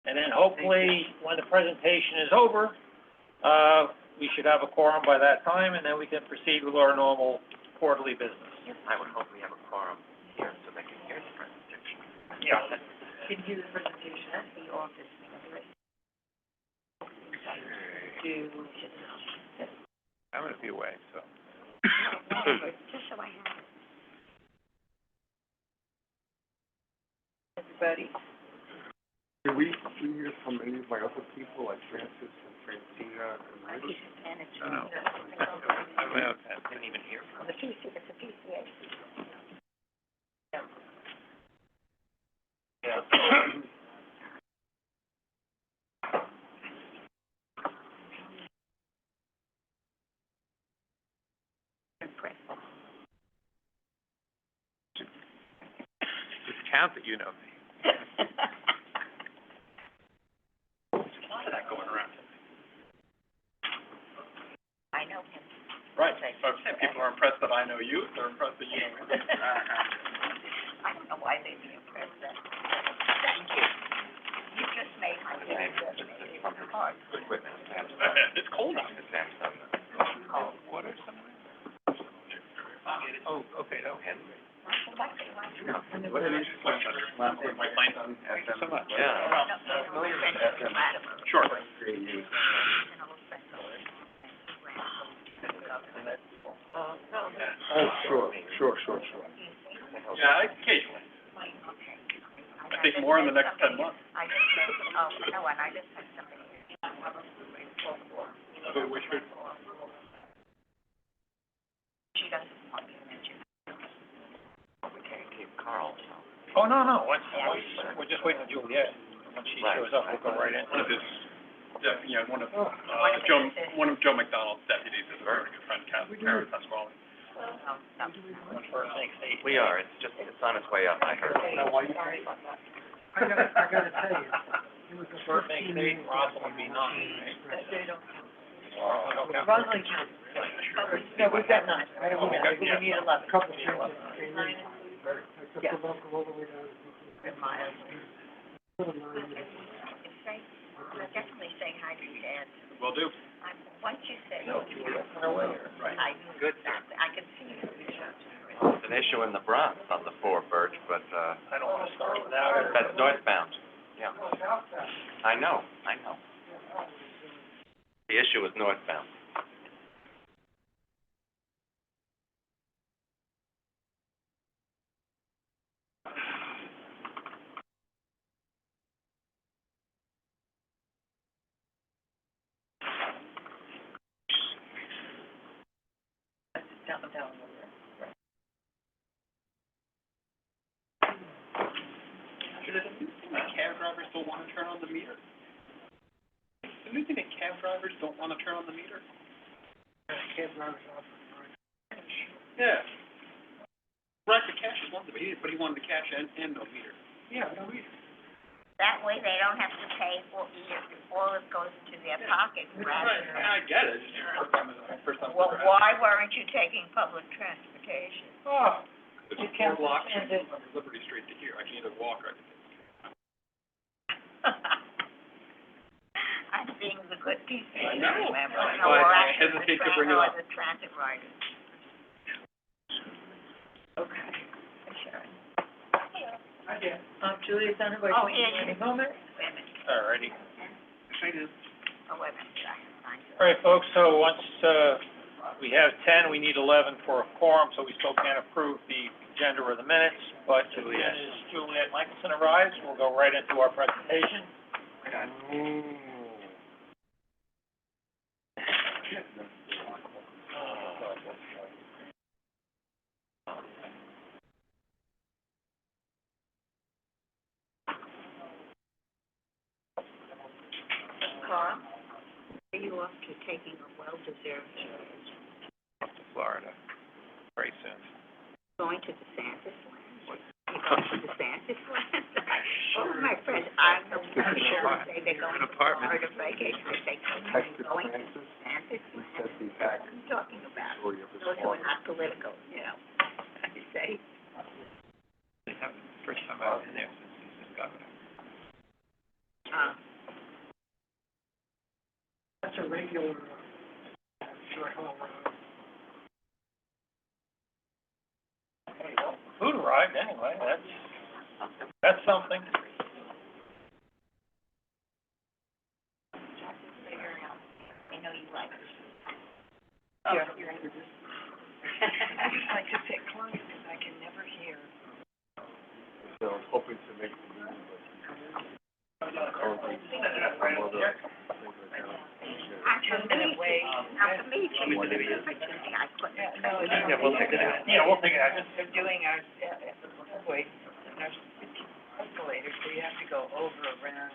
And then hopefully, when the presentation is over, we should have a quorum by that time, and then we can proceed with our normal quarterly business. I would hope we have a quorum here so they can hear the presentation. Yeah. Can do the presentation at the office, right? I'm gonna be away, so. Just so I have it. Everybody? Did we hear from any of my other people, like Francis and Francina and Rich? No. I didn't even hear from The PC, it's a PCAC. Yeah. Just count that you know me. There's a lot of that going around. I know him. Right. Folks, people are impressed that I know you, they're impressed that you know me. I don't know why they'd be impressed then. Thank you. You just made my day. It's cold out. Cold. Water somewhere? Oh, okay, no. What an interesting Thank you so much. Yeah. Sure. Oh, sure. Yeah, occasionally. I think more in the next 10 months. I just said, oh, you know what, I just had somebody. Which would, She doesn't want me to mention. we can't keep Carl, so. Oh, no, once, we're just waiting on Juliet. When she shows up, we'll go right in. One of his, one of Joe McDonald's deputies is a very good friend, Karen Pasquale. We are, it's on its way up, I heard. I gotta tell you, it was the first Make 8, Russell would be 9, right? They don't count. Okay. Rosalie counts. No, we've got 9. I don't know, we need 11. couple of changes came in. I took the local all the way down to Miles. Little 9 minutes. Definitely say hi to your dad. Will do. Once you say, Right. I knew Good. exactly, I can see you. It's an issue in the Bronx on the 4 Birch, but, I don't wanna start without it. that's northbound, yeah. I know. The issue is northbound. Down. Cab drivers don't want to turn on the meter? The new thing that cab drivers don't want to turn on the meter? Cab drivers off. Yeah. Right, the cash is one thing, but he wanted the cash and no meter. Yeah, no meter. That way they don't have to pay for either, all it goes to their pocket rather Right, than. I get it, first time. Well, why weren't you taking public transportation? Oh, it's You 4 can't blocks understand from Liberty Street to here, I can either walk or I can. I'm being the good people, I know. remember? That's No, why we're I actually hesitate to bring it up. the transit riders. Okay. Sure. Julia's on her way. Oh, yeah, any moment? Wait a minute. Alrighty. I do. Oh, wait a minute, I have signed it. All right, folks, so once, we have 10, we need 11 for a quorum, so we still can't approve the agenda or the minutes, but as soon as Juliet Michelson arrives, we'll go right into our presentation. Carl, are you off to taking a well-deserved vacation? Up to Florida, very soon. Going to DeSantis land? You going to DeSantis land? Oh, my friend, I know people say they're going to Florida vacation, I say, going to DeSantis We land? set the back What are you talking about? story of his Those who are not political, you know, I say. They have, first time I've been there since he's been governor. a regular, short haul road. Okay, well, food arrived anyway, that's something. I know you like it. Yeah. You're in. I just like to sit close because I can never hear. So I was hoping to make the meeting, but For me, change the opportunity, I couldn't. Yeah, we'll take it out. Yeah, we'll take it out. They're doing our, subway, and our escalators, so you have to go over, around,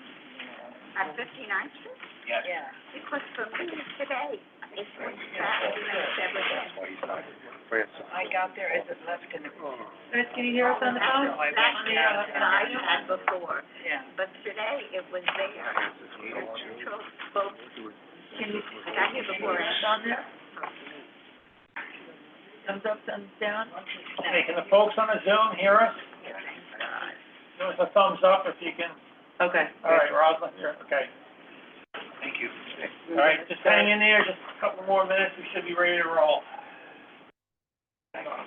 At 59th Street? Yes. Yeah. Because for me, today, it's what Saturday minutes every day. I got there as it left in the, Chris, can you hear us on the phone? So I went That's the down other side you had before, yeah. but today it was there. Control spoke. Can you, I got here before and on there? Thumbs up, thumbs down? Okay, can the folks on the Zoom hear us? Yeah, thank God. Give us a thumbs up if you can. Okay. All right, Rosalind, you're, okay. Thank you. All right, just hang in there, just a couple more minutes, we should be ready to roll. Hang on.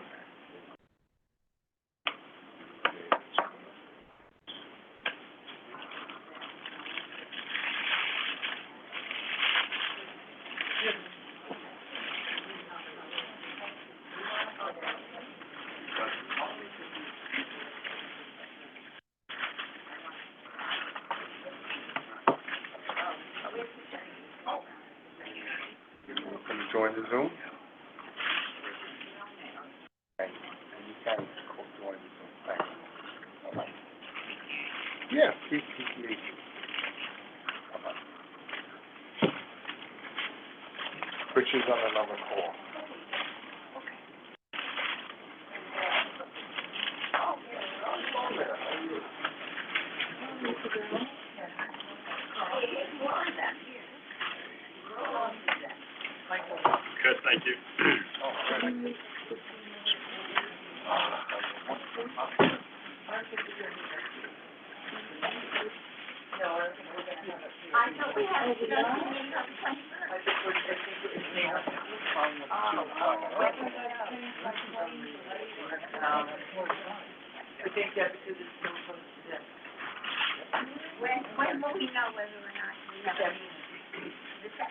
Can you join the Zoom? And you can join the Zoom, thanks. Yeah, PCAC. Which is on another call. Good, thank you. I thought we had a meeting on the 21st. I think that's because it's still close to that. When will we know whether or not we have a meeting?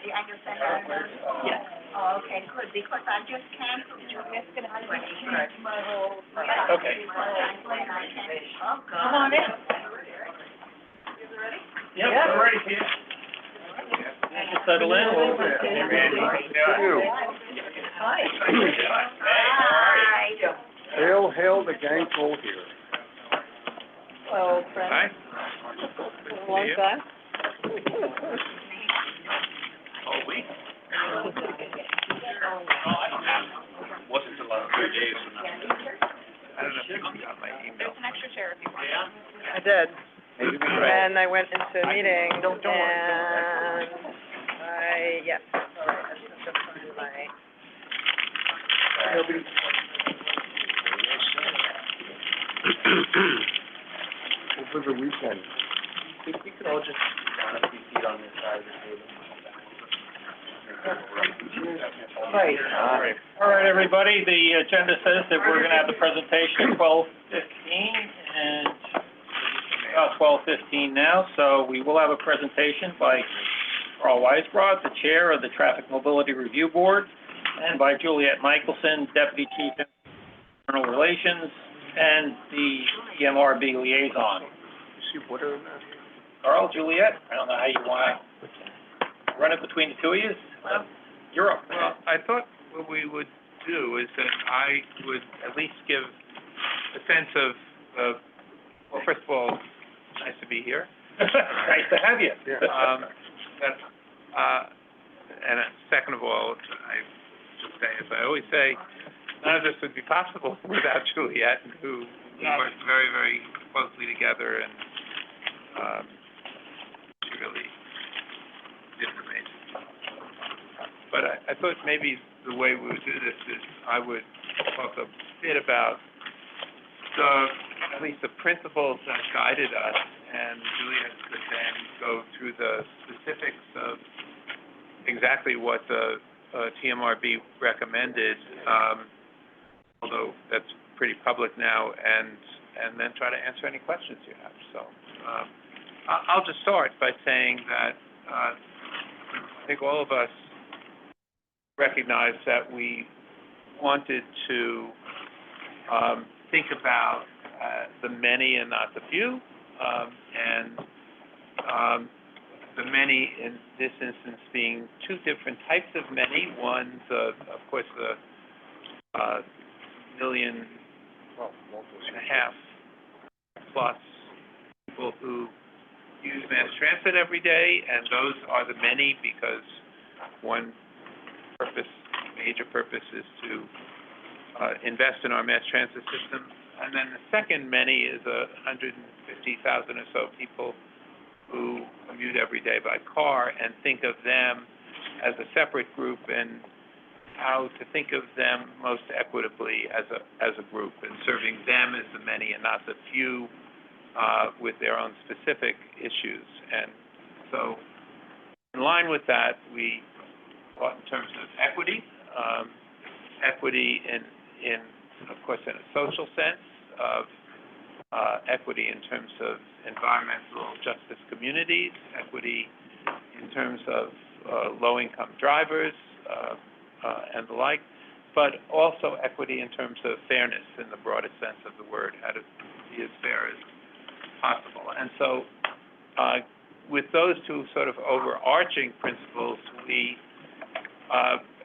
I just sent out a notice? Yes. Oh, okay, good, because I just canceled Julia's gonna be ready. My whole. Okay. Oh, God. Come on in. Yep, we're ready, Peter. Just settle in, we'll be ready. You. Hi. Hi. Hail the gang full here. Hello, friend. Hi. Long time. Whole week? Wasn't a lot of 3 days. I don't know if you got my email. There's an extra chair if you want. I did. Maybe we And I went into a meeting, Don't worry. and yes. All right, I just have to find my. Over the weekend. We could all just down a few feet on this side of the table. Right. All right, everybody, the agenda says that we're gonna have the presentation at 12:15, and about 12:15 now, so we will have a presentation by Carl Weisbrod, the Chair of the Traffic Mobility Review Board, and by Juliet Michelson, Deputy Chief of Internal Relations, and the EMRB Liaison. You see water in there? Carl, Juliet, I don't know how you wanna run it between the two of you. You're up. Well, I thought what we would do is that I would at least give a sense of, well, first of all, nice to be here. Nice to have you. Yeah. And second of all, I just say, as I always say, none of this would be possible without Juliet, who we worked very, very closely together, and she really did amazing. But I thought maybe the way we would do this is I would talk a bit about at least the principles that guided us, and Juliet could then go through the specifics of exactly what the TMRB recommended, although that's pretty public now, and then try to answer any questions you have. So I'll just start by saying that I think all of us recognize that we wanted to think about the many and not the few, and the many in this instance being two different types of many. One's, of course, the 1.5 million plus people who use mass transit every day, and those are the many because one major purpose is to invest in our mass transit system. And then the second many is 150,000 or so people who commute every day by car, and think of them as a separate group, and how to think of them most equitably as a group, and serving them as the many and not the few with their own specific issues. And so in line with that, we thought in terms of equity, equity in of course in a social sense, of equity in terms of environmental justice communities, equity in terms of low-income drivers, and the like, but also equity in terms of fairness in the broadest sense of the word, how to be as fair as possible. And so with those two sort of overarching principles, we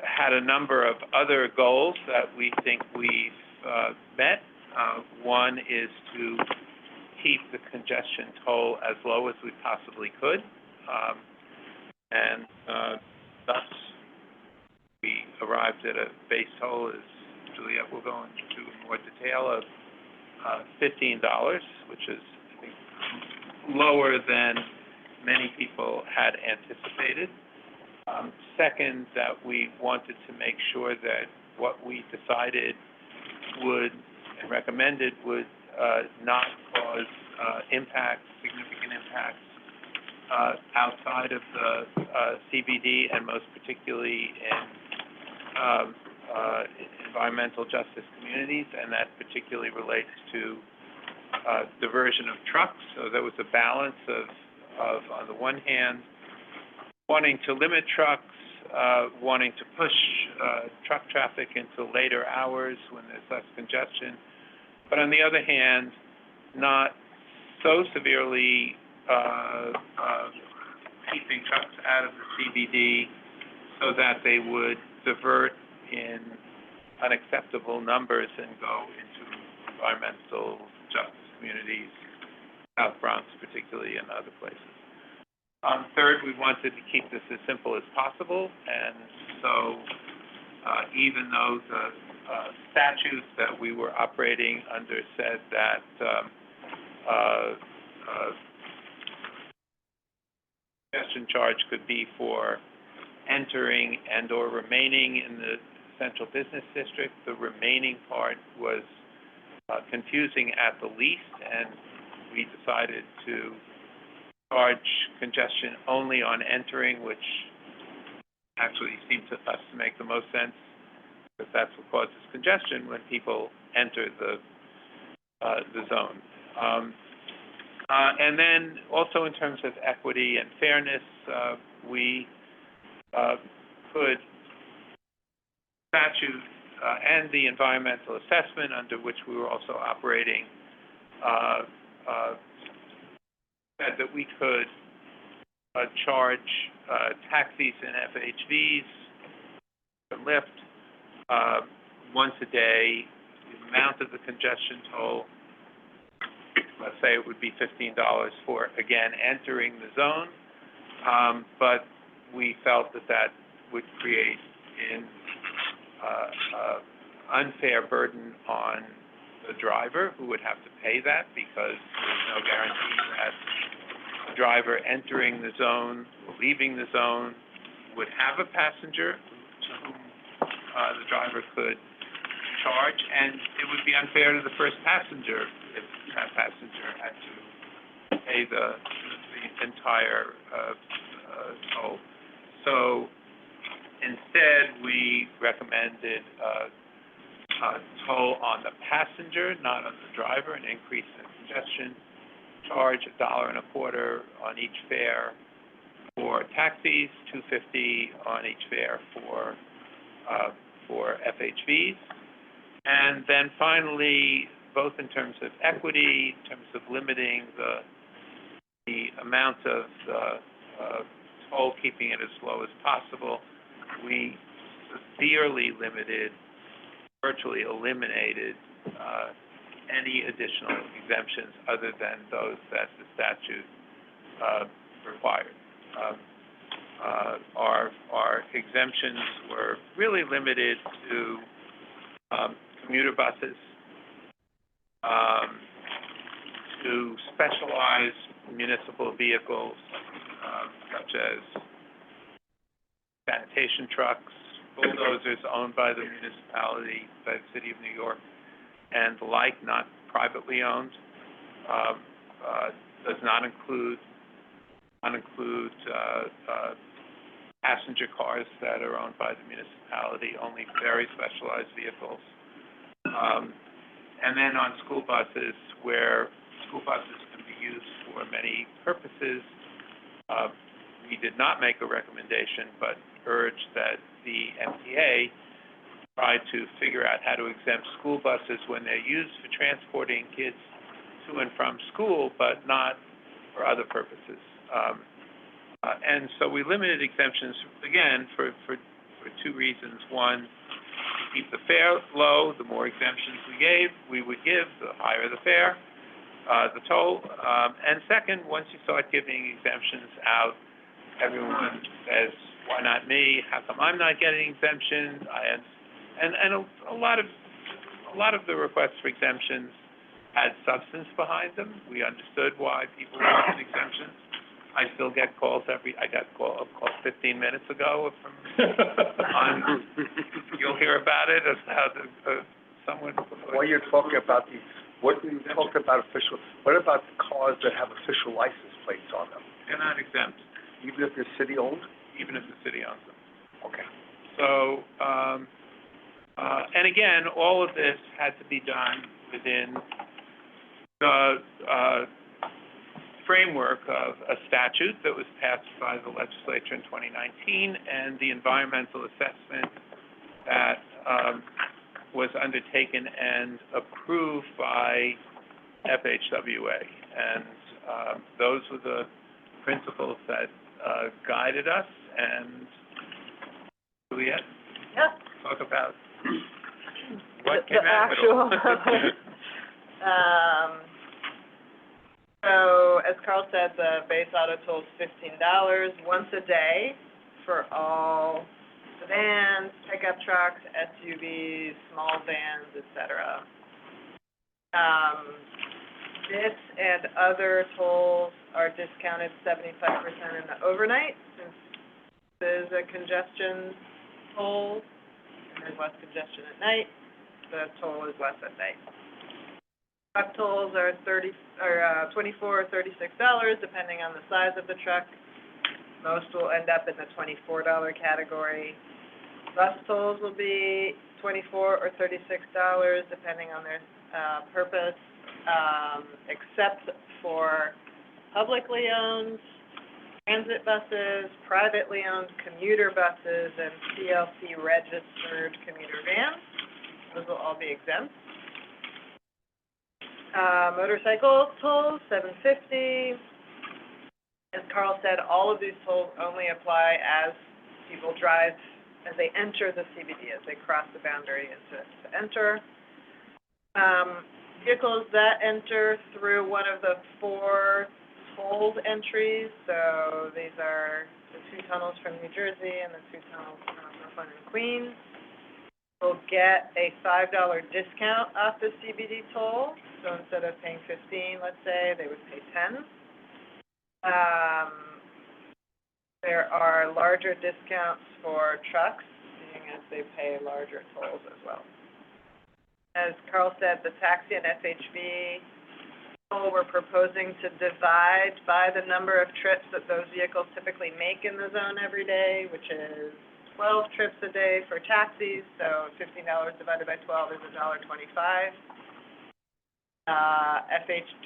had a number of other goals that we think we've met. One is to keep the congestion toll as low as we possibly could, and thus we arrived at a base toll, as Juliet will go into more detail, of $15, which is, I think, lower than many people had anticipated. Second, that we wanted to make sure that what we decided would and recommended would not cause significant impacts outside of the CBD, and most particularly in environmental justice communities, and that particularly relates to diversion of trucks. So there was a balance of on the one hand, wanting to limit trucks, wanting to push truck traffic into later hours when there's less congestion, but on the other hand, not so severely keeping trucks out of the CBD so that they would divert in unacceptable numbers and go into environmental justice communities, South Bronx particularly, and other places. Third, we wanted to keep this as simple as possible, and so even though the statutes that we were operating under said that congestion charge could be for entering and or remaining in the central business district, the remaining part was confusing at the least, and we decided to charge congestion only on entering, which actually seemed to us to make the most sense, because that's what causes congestion, when people enter the zone. And then also in terms of equity and fairness, we could statute and the environmental assessment under which we were also operating said that we could charge taxis and FHVs for Lyft once a day. The amount of the congestion toll, let's say it would be $15 for, again, entering the zone, but we felt that that would create an unfair burden on the driver, who would have to pay that, because there's no guarantee that the driver entering the zone, leaving the zone, would have a passenger to whom the driver could charge, and it would be unfair to the first passenger if that passenger had to pay the entire toll. So Instead, we recommended a toll on the passenger, not on the driver, an increase in congestion, charge $1.25 on each fare for taxis, $2.50 on each fare for FHVs. And then finally, both in terms of equity, in terms of limiting the amount of toll, keeping it as low as possible, we severely limited, virtually eliminated any additional exemptions other than those that the statute required. Our exemptions were really limited to commuter buses, to specialized municipal vehicles, such as sanitation trucks, bulldozers owned by the municipality, by the city of New York, and the like, not privately owned. Does not include passenger cars that are owned by the municipality, only very specialized vehicles. And then on school buses, where school buses can be used for many purposes, we did not make a recommendation, but urged that the MTA try to figure out how to exempt school buses when they're used for transporting kids to and from school, but not for other purposes. And so we limited exemptions, again, for two reasons. One, to keep the fare low. The more exemptions we would give, the higher the fare, the toll. And second, once you start giving exemptions out, everyone says, why not me? How come I'm not getting exemption? And a lot of the requests for exemptions had substance behind them. We understood why people wanted exemptions. I still get calls I got a call 15 minutes ago from, you'll hear about it, as how someone. While you're talking about what about the cars that have official license plates on them? They're not exempt. Even if they're city-owned? Even if the city owns them. Okay. So, and again, all of this had to be done within the framework of a statute that was passed by the legislature in 2019 and the environmental assessment that was undertaken and approved by FHWA. And those were the principles that guided us. And Juliet, talk about what came out of it all. So, as Carl said, the base auto toll is $15 once a day for all sedans, pickup trucks, SUVs, small vans, etc. This and other tolls are discounted 75% in the overnight, since there's a congestion toll, and there's less congestion at night. The toll is less at night. Truck tolls are $24 or $36, depending on the size of the truck. Most will end up in the $24 category. Bus tolls will be $24 or $36, depending on their purpose, except for publicly owned transit buses, privately owned commuter buses, and CLC-registered commuter vans. Those will all be exempt. Motorcycle tolls, $7.50. As Carl said, all of these tolls only apply as people drive, as they enter the CBD, as they cross the boundary to enter. Vehicles that enter through one of the 4 tolled entries, so these are the 2 tunnels from New Jersey and the 2 tunnels from Brooklyn and Queens, will get a $5 discount off the CBD toll. So instead of paying $15, let's say, they would pay $10. There are larger discounts for trucks, seeing as they pay larger tolls as well. As Carl said, the taxi and FHV toll we're proposing to divide by the number of trips that those vehicles typically make in the zone every day, which is 12 trips a day for taxis, so $15 divided by 12 is $1.25.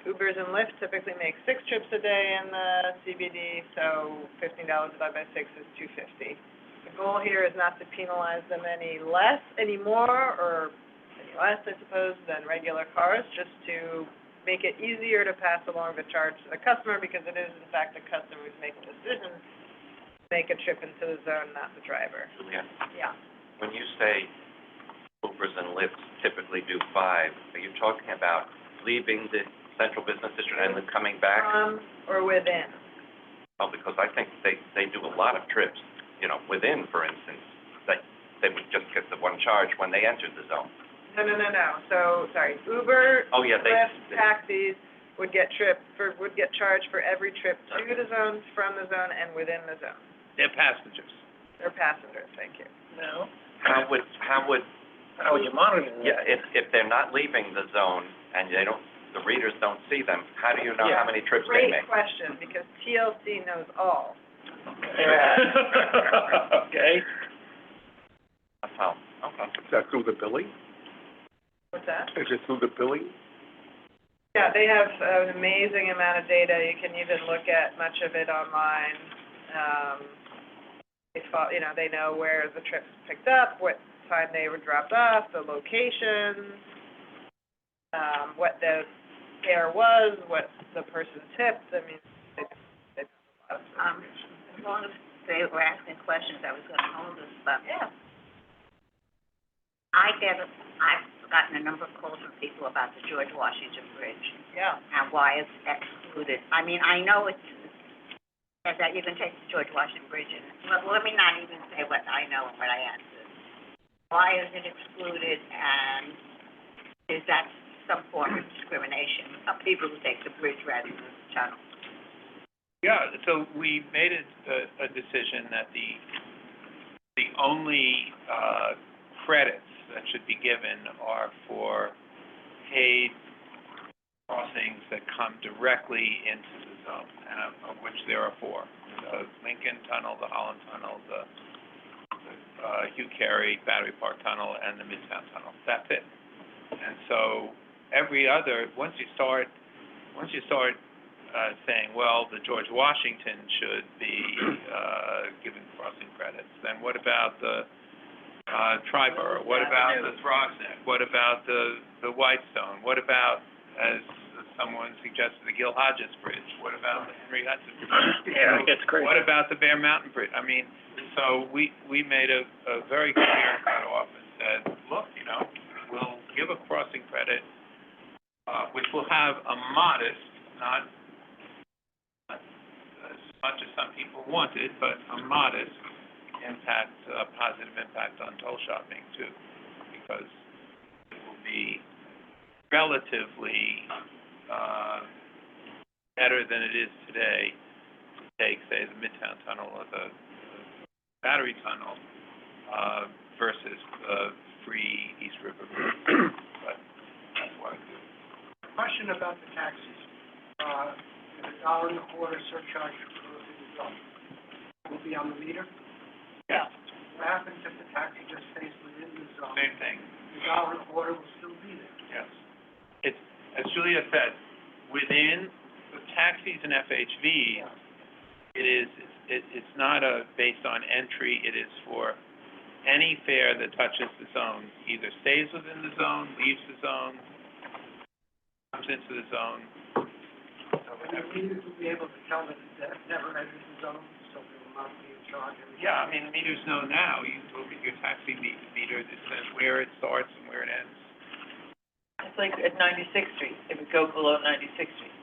Ubers and Lyft typically make 6 trips a day in the CBD, so $15 divided by 6 is $2.50. The goal here is not to penalize them any more, or any less, I suppose, than regular cars, just to make it easier to pass along the charge to the customer, because it is, in fact, the customer who's making the decision to make a trip into the zone, not the driver. Julia, Yeah. when you say Ubers and Lyfts typically do 5, are you talking about leaving the central business district and then coming back? From or within. Oh, because I think they do a lot of trips, you know, within, for instance, they would just get the one charge when they entered the zone. No. So, sorry, Uber, Oh, yeah, Lyft, taxis would get charged for every trip to the zone, from the zone, and within the zone. They're passengers. They're passengers, thank you. No, How would, how would you monitor that? yeah, if they're not leaving the zone and the readers don't see them, how do you know how many trips they make? Great question, because TLC knows all. Okay. Oh, okay. Is that through the billing? What's that? Is it through the billing? Yeah, they have an amazing amount of data. You can even look at much of it online. They know where the trips picked up, what time they were dropped off, the locations, what the fare was, what the person tipped. I mean, they have a lot of information. As long as they were asking questions, I was gonna hold this, but Yeah. I've gotten a number of calls from people about the George Washington Bridge Yeah. and why it's excluded. I mean, I know it's, that you can take the George Washington Bridge and, well, let me not even say what I know and what I answered. Why is it excluded, and is that some form of discrimination of people who take the bridge rather than the tunnel? Yeah, so we made a decision that the only, credits that should be given are for paid crossings that come directly into the zone, of which there are 4. The Lincoln Tunnel, the Holland Tunnel, the Hugh Carey Battery Park Tunnel, and the Midtown Tunnel. That's it. And so every other, once you start saying, well, the George Washington should be given crossing credits, then what about the Triborough? What about the Throgneck? What about the Whitestone? What about, as someone suggested, the Gil Hodges Bridge? What about the Henry Hudson Bridge? Yeah, it gets crazy. What about the Bear Mountain Bridge? I mean, so we made a very clear cutoff and said, look, we'll give a crossing credit, which will have a modest, not as much as some people wanted, but a modest positive impact on toll shopping too, because it will be relatively better than it is today to take, say, the Midtown Tunnel or the Battery Tunnel versus the free East River Bridge. But that's what I do. Question about the taxis. The $1.25 surcharge for the zone will be on the meter? Yeah. What happens if the taxi just stays within the zone? Same thing. The $1.25 will still be there. Yes. It's, as Julia said, within the taxis and FHVs, it's not based on entry, it is for any fare that touches the zone, either stays within the zone, leaves the zone, comes into the zone. And the meters will be able to tell that it never enters the zone, so they will not be in charge every time. Yeah, I mean, the meters know now, you look at your taxi meter, it says where it starts and where it ends. It's like at 96th Street, it would go below 96th Street,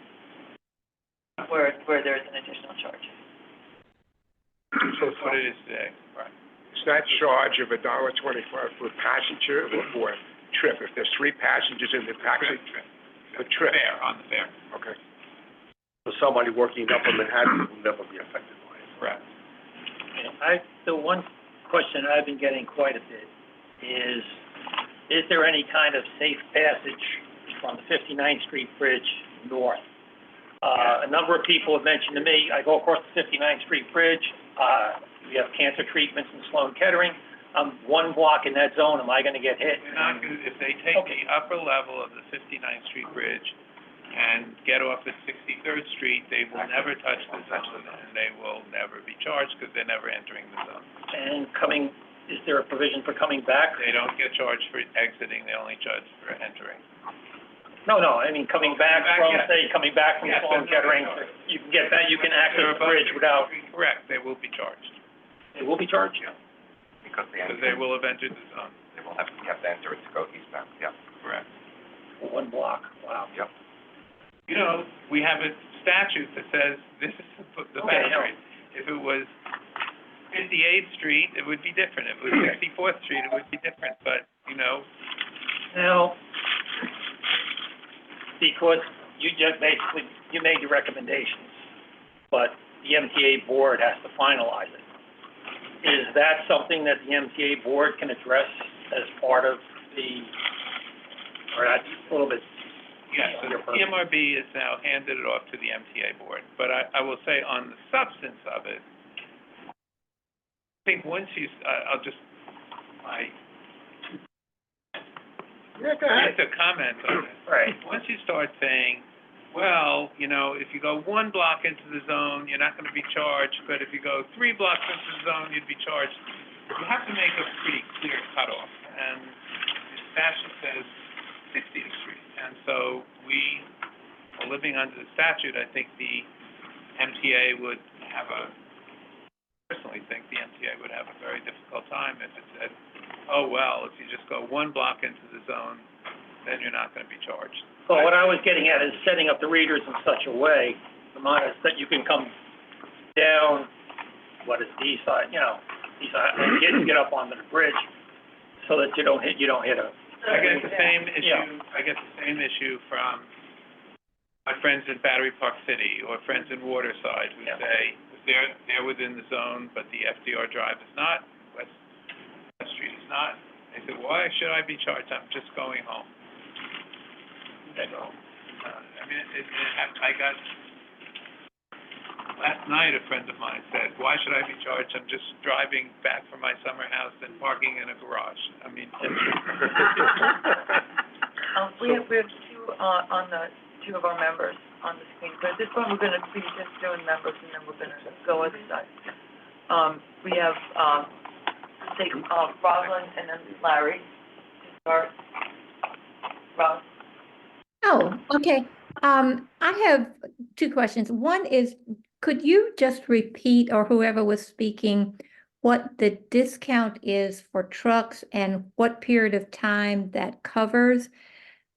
where there's an additional charge. That's what it is today, right. Is that charge of $1.25 for passenger or for trip? If there's 3 passengers in the taxi? The trip. Fare, on the fare. Okay. So somebody working up in Manhattan will never be affected by it. Correct. The one question I've been getting quite a bit is there any kind of safe passage from the 59th Street Bridge north? A number of people have mentioned to me, I go across the 59th Street Bridge, we have cancer treatments in Sloan Kettering. One block in that zone, am I gonna get hit? They're not gonna, if they take the upper level of the 59th Street Bridge and get off at 63rd Street, they will never touch the zone, and they will never be charged, because they're never entering the zone. And is there a provision for coming back? They don't get charged for exiting, they only charge for entering. No, I mean, coming back from, yes. say, coming back from Yes, Sloan there's no Kettering, charge. you can get that, you can access They're the bridge without, Correct, they will be charged, it will be charged? Because because they will have entered the zone. They will have to enter it to go eastbound, yeah. Correct. One block, wow. Yep. You know, we have a statute that says this is the Okay, boundary. If it was 58th Street, it would be different. If it was 64th Street, it would be different, but, you know, Now, because you just basically, you made your recommendations, but the MTA board has to finalize it. Is that something that the MTA board can address as part of the, or that's a little bit? yes, so the CMRB has now handed it off to the MTA board. But I will say on the substance of it, I think once you, I'll just, Yeah, go ahead. just a comment on it. Right. Once you start saying, well, you know, if you go 1 block into the zone, you're not gonna be charged, but if you go 3 blocks into the zone, you'd be charged. You have to make a pretty clear cutoff, and the statute says 60th Street. And so we are living under the statute. I think the MTA would have personally think the MTA would have a very difficult time if it said, oh, well, if you just go 1 block into the zone, then you're not gonna be charged. So what I was getting at is setting up the readers in such a way, that you can come down, what is the east side, and get up onto the bridge, so that you don't hit a. I get the same issue, Yeah. I get the same issue from my friends in Battery Park City or friends in Waterside who Yeah. say, they're within the zone, but the FDR Drive is not, West Street is not. They say, why should I be charged? I'm just going home. I mean, I got, last night, a friend of mine said, why should I be charged? I'm just driving back from my summer house and parking in a garage. I mean, We have two of our members on the screen, but at this point, we're gonna be just doing members, and then we're gonna go other side. We have, take, Rosalind and then Larry to start. Ross? Oh, okay. I have 2 questions. One is, could you just repeat, or whoever was speaking, what the discount is for trucks and what period of time that covers?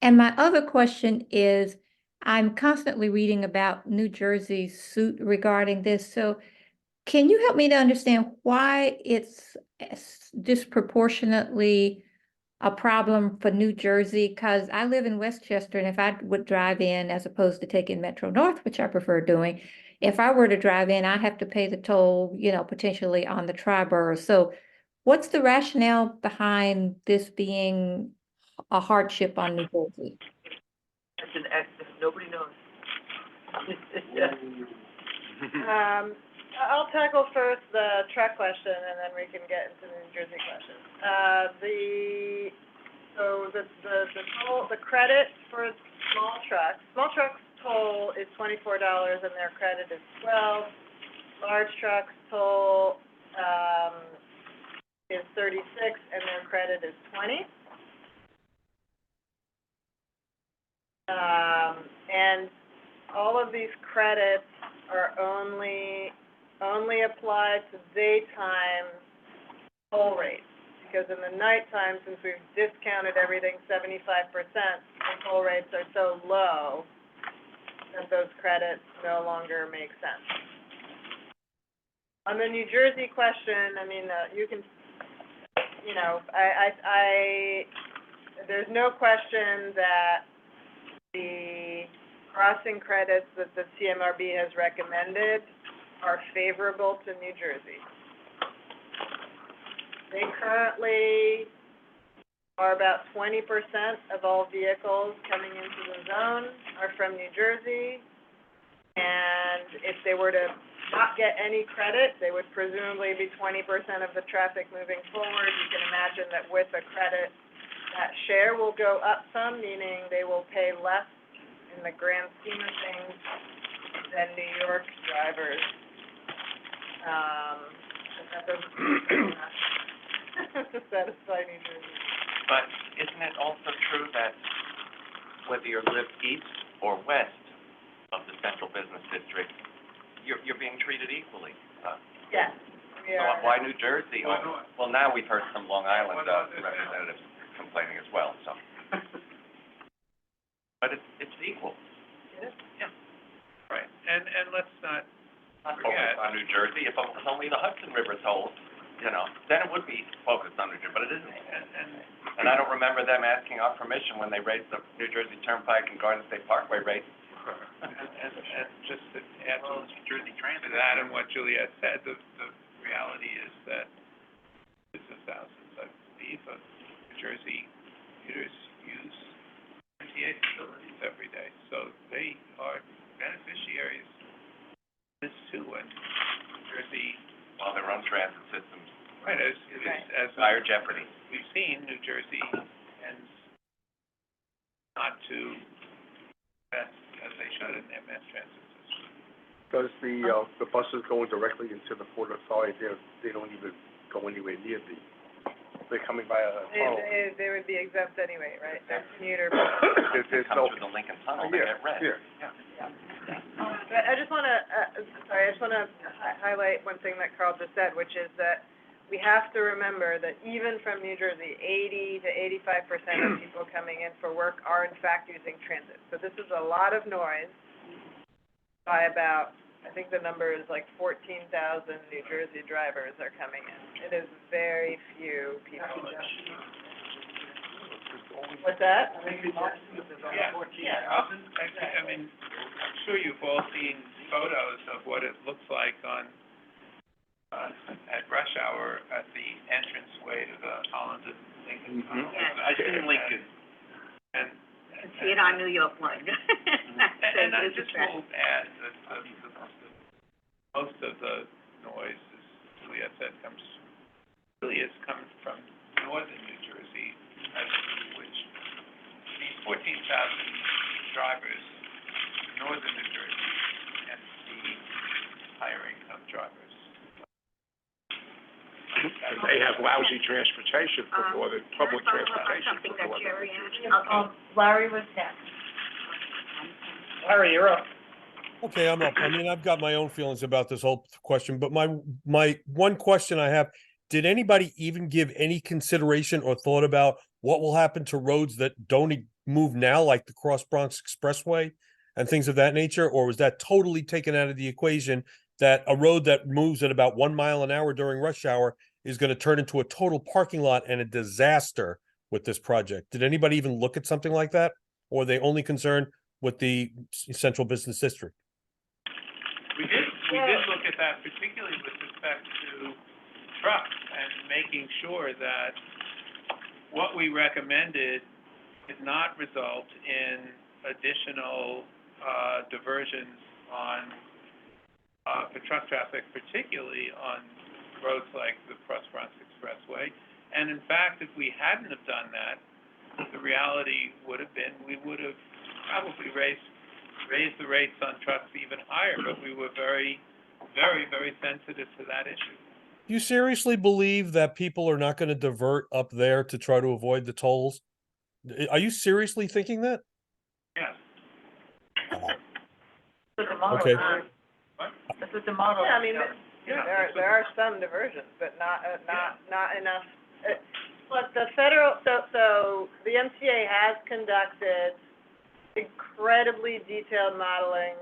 And my other question is, I'm constantly reading about New Jersey's suit regarding this. So can you help me to understand why it's disproportionately a problem for New Jersey? Because I live in Westchester, and if I would drive in as opposed to taking Metro North, which I prefer doing, if I were to drive in, I have to pay the toll, potentially on the tri-borough. So what's the rationale behind this being a hardship on New Jersey? It's an accident, nobody knows. I'll tackle first the truck question, and then we can get into the New Jersey question. The credit for small trucks toll is $24 and their credit is $12. Large trucks toll, is $36 and their credit is $20. And all of these credits are only applied to daytime toll rates, because in the nighttime, since we've discounted everything 75%, the toll rates are so low that those credits no longer make sense. On the New Jersey question, I mean, you can, there's no question that the crossing credits that the CMRB has recommended are favorable to New Jersey. They currently are about 20% of all vehicles coming into the zone are from New Jersey. And if they were to not get any credit. They would presumably be 20% of the traffic moving forward. You can imagine that with a credit, that share will go up some, meaning they will pay less in the grand scheme of things than New York drivers. But that doesn't satisfy New Jersey. But isn't it also true that whether you live east or west of the central business district, you're being treated equally? Yes, we So are. why New Jersey? Why not? Well, now we've heard some Long Island Why not? representatives complaining as well, so. But it's equal. Right, and let's not Not forget, focused on New Jersey. If it was only the Hudson River tolls, then it would be focused on New Jersey, but it isn't. And I don't remember them asking our permission when they raised the New Jersey Turnpike and Garden State Parkway rates. and just to add to that and what Juliet said, the reality is that business thousands, I believe, of New Jersey commuters use MTA facilities every day, so they are beneficiaries of this too, and New Jersey, Well, their own transit systems, right, as dire jeopardy. we've seen, New Jersey tends not to invest as they should in their mass transit system. Does the buses going directly into the Port Authority, they don't even go anywhere near they're coming by a tunnel? They would be exempt anyway, right? They're commuter. There's Come no, through the Lincoln Tunnel, they get red. But I just wanna, highlight one thing that Carl just said, which is that we have to remember that even from New Jersey, 80 to 85% of people coming in for work are in fact using transit. So this is a lot of noise by about, I think the number is like 14,000 New Jersey drivers are coming in. It is very few people. What's that? Yeah, I mean, I'm sure you've all seen photos of what it looks like on, at rush hour at the entranceway to the Holland and Lincoln Tunnel. Yes. I've seen Lincoln. And, You can see it on New York one. and I just will add that most of the noise, as Juliet said, really is coming from northern New Jersey, which these 14,000 drivers, northern New Jersey, and the higher income drivers. And they have lousy transportation for more than public transportation. Something that Jerry asked. Larry was next. Larry, you're up. Okay, I'm up. I mean, I've got my own feelings about this whole question, but my one question I have, did anybody even give any consideration or thought about what will happen to roads that don't move now, like the Cross Bronx Expressway and things of that nature? Or was that totally taken out of the equation, that a road that moves at about 1 mile an hour during rush hour is going to turn into a total parking lot and a disaster with this project? Did anybody even look at something like that? Or are they only concerned with the central business district? We did look at that, particularly with respect to trucks and making sure that what we recommended did not result in additional diversions for truck traffic, particularly on roads like the Cross Bronx Expressway. And in fact, if we hadn't have done that, the reality would have been we would have probably raised the rates on trucks even higher, but we were very, very, very sensitive to that issue. Do you seriously believe that people are not going to divert up there to try to avoid the tolls? Are you seriously thinking that? Yes. That's the model. Okay. This is the model. Yeah, I mean, there are some diversions, but not enough. But the federal, so the MTA has conducted incredibly detailed modeling,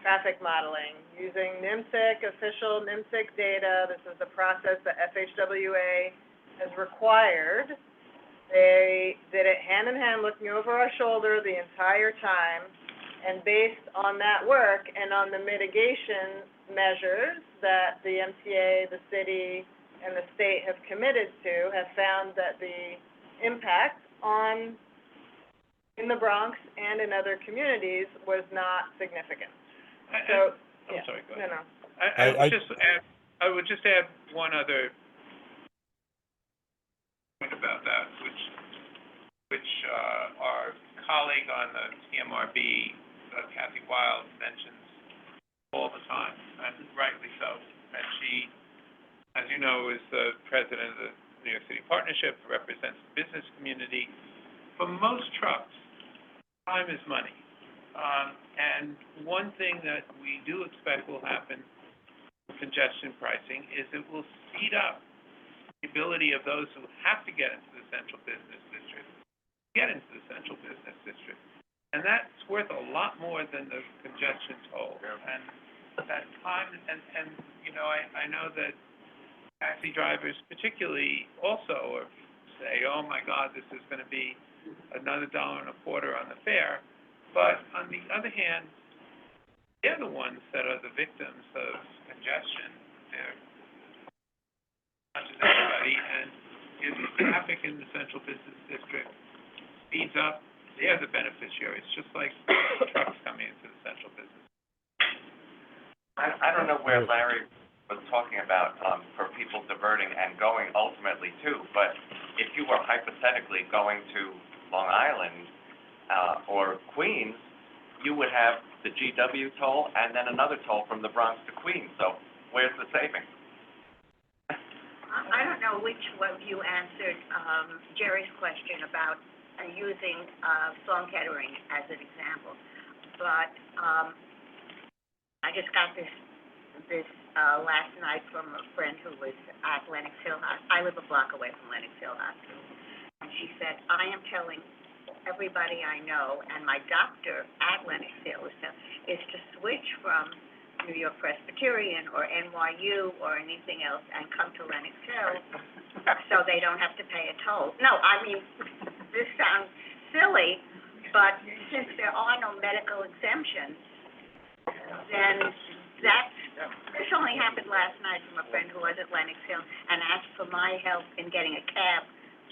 traffic modeling, using official NIMSIC data. This is the process that FHWA has required. They did it hand in hand, looking over our shoulder the entire time, and based on that work and on the mitigation measures that the MTA, the city, and the state have committed to, have found that the impact in the Bronx and in other communities was not significant. So, I'm sorry, go ahead. No. I would just add one other point about that, which our colleague on the TMRB, Kathy Wild, mentions all the time, and rightly so. And she, as you know, is the president of the New York City Partnership, represents the business community. For most trucks, time is money. And one thing that we do expect will happen with congestion pricing is it will speed up the ability of those who have to get into the central business district, get into the central business district. And that's worth a lot more than the congestion toll. And that time, and you know, I know that taxi drivers particularly also say, oh my God, this is going to be another $1.25 on the fare. But on the other hand, they're the ones that are the victims of congestion. They're not just anybody, and if traffic in the central business district speeds up, they're the beneficiaries, just like trucks coming into the central business. I don't know where Larry was talking about, for people diverting and going ultimately too, but if you were hypothetically going to Long Island, or Queens, you would have the GW toll and then another toll from the Bronx to Queens, so where's the savings? I don't know which one of you answered, Jerry's question about using, Sloan Kettering as an example, but, I just got this, last night from a friend who was at Lenox Hill Hospital. I live a block away from Lenox Hill Hospital. And she said, I am telling everybody I know, and my doctor at Lenox Hill is to switch from New York Presbyterian or NYU or anything else and come to Lenox Hill so they don't have to pay a toll. No, I mean, this sounds silly, but since there are no medical exemptions, then this only happened last night from a friend who was at Lenox Hill and asked for my help in getting a cab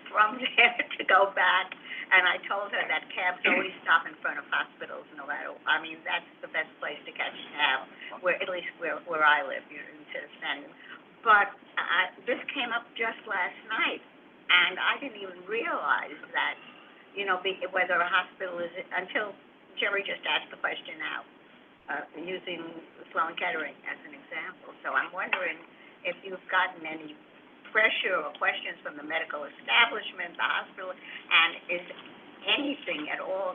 from there to go back, and I told her that cabs always stop in front of hospitals no matter, I mean, that's the best place to catch a cab, at least where I live, you know, instead of standing. But, this came up just last night, and I didn't even realize that, you know, whether a hospital is, until Jerry just asked the question now, using Sloan Kettering as an example. So I'm wondering if you've gotten any pressure or questions from the medical establishment, the hospital, and is anything at all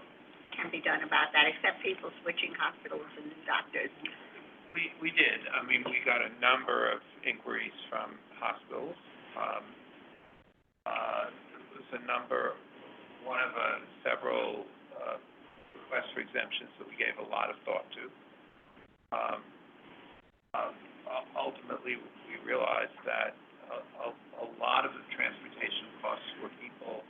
can be done about that, except people switching hospitals and doctors? We did. I mean, we got a number of inquiries from hospitals. There was a number, one of several requests for exemptions that we gave a lot of thought to. Ultimately, we realized that a lot of the transportation costs for people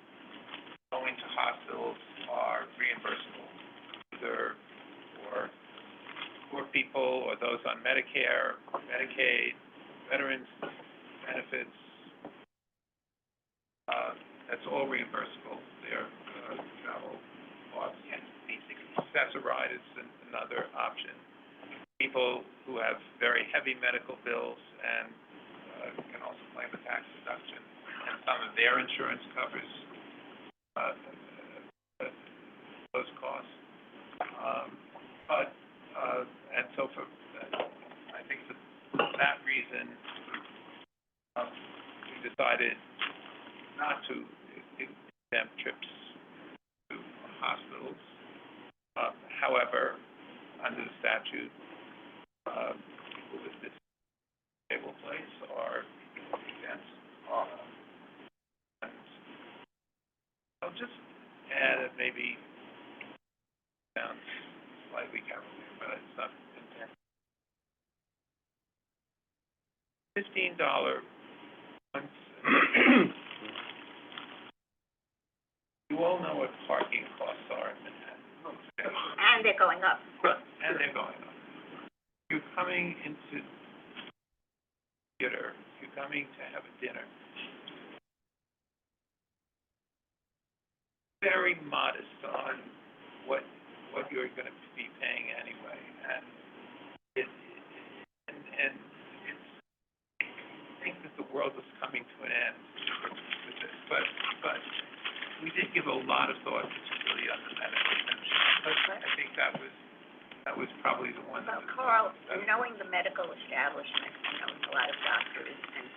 going to hospitals are reimbursable, either for poor people or those on Medicare, Medicaid, veterans benefits. That's all reimbursable. Their travel costs, basically. Accessoride is another option. People who have very heavy medical bills and can also claim a tax deduction, and some of their insurance covers those costs. And so I think for that reason, we decided not to exempt trips to hospitals. However, under the statute, people with this stable place are exempt. And I'll just add it maybe sounds slightly cavalier, but it's not intense. $15 once. You all know what parking costs are in Manhattan. And they're going up. And they're going up. You're coming into theater, you're coming to have a dinner. Very modest on what you're going to be paying anyway, and world was coming to an end with this, but we did give a lot of thought, particularly on the medical exemption. I think that was probably the one that Well, was. Carl, knowing the medical establishment, I know a lot of doctors, and,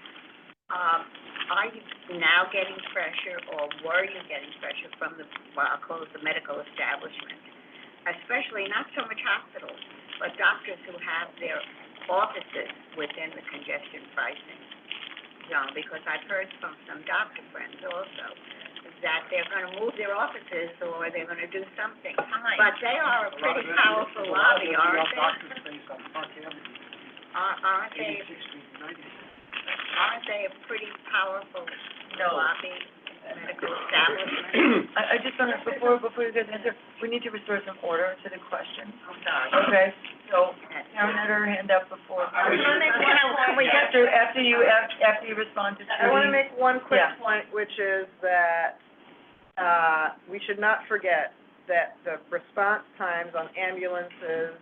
are you now getting pressure, or were you getting pressure from the, well, I'll call it the medical establishment? Especially, not so much hospitals, but doctors who have their offices within the congestion pricing zone, because I've heard from some doctor friends also that they're gonna move their offices, or they're gonna do something. But they are a pretty powerful lobby, aren't they? Doctor space on Park Avenue, Aren't they, 86 Street, 90. aren't they a pretty powerful No. lobby, medical establishment? I just want to, before you guys answer, we need to restore some order to the question. I'm sorry. Okay, so Karen had her hand up before. I wanna make one Can we get through after you respond to I wanna Trudy? make one quick Yeah. point, which is that, we should not forget that the response times on ambulances,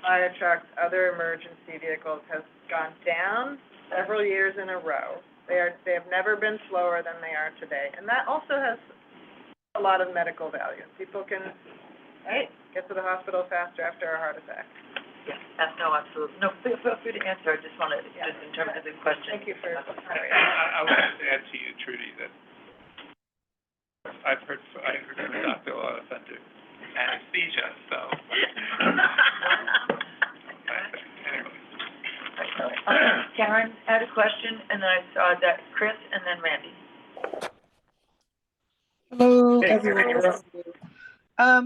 fire trucks, other emergency vehicles has gone down several years in a row. They have never been slower than they are today, and that also has a lot of medical value. People can, right, get to the hospital faster after a heart attack. Yeah, no, absolutely. No, feel free to answer. I just wanted, just in terms of the question. Thank you for, I would just add to you, Trudy, that I heard from a doctor a lot of under anesthesia, so. Anyway. Karen had a question, and then I saw that Chris, and then Randy. Hello, Hey, everyone. I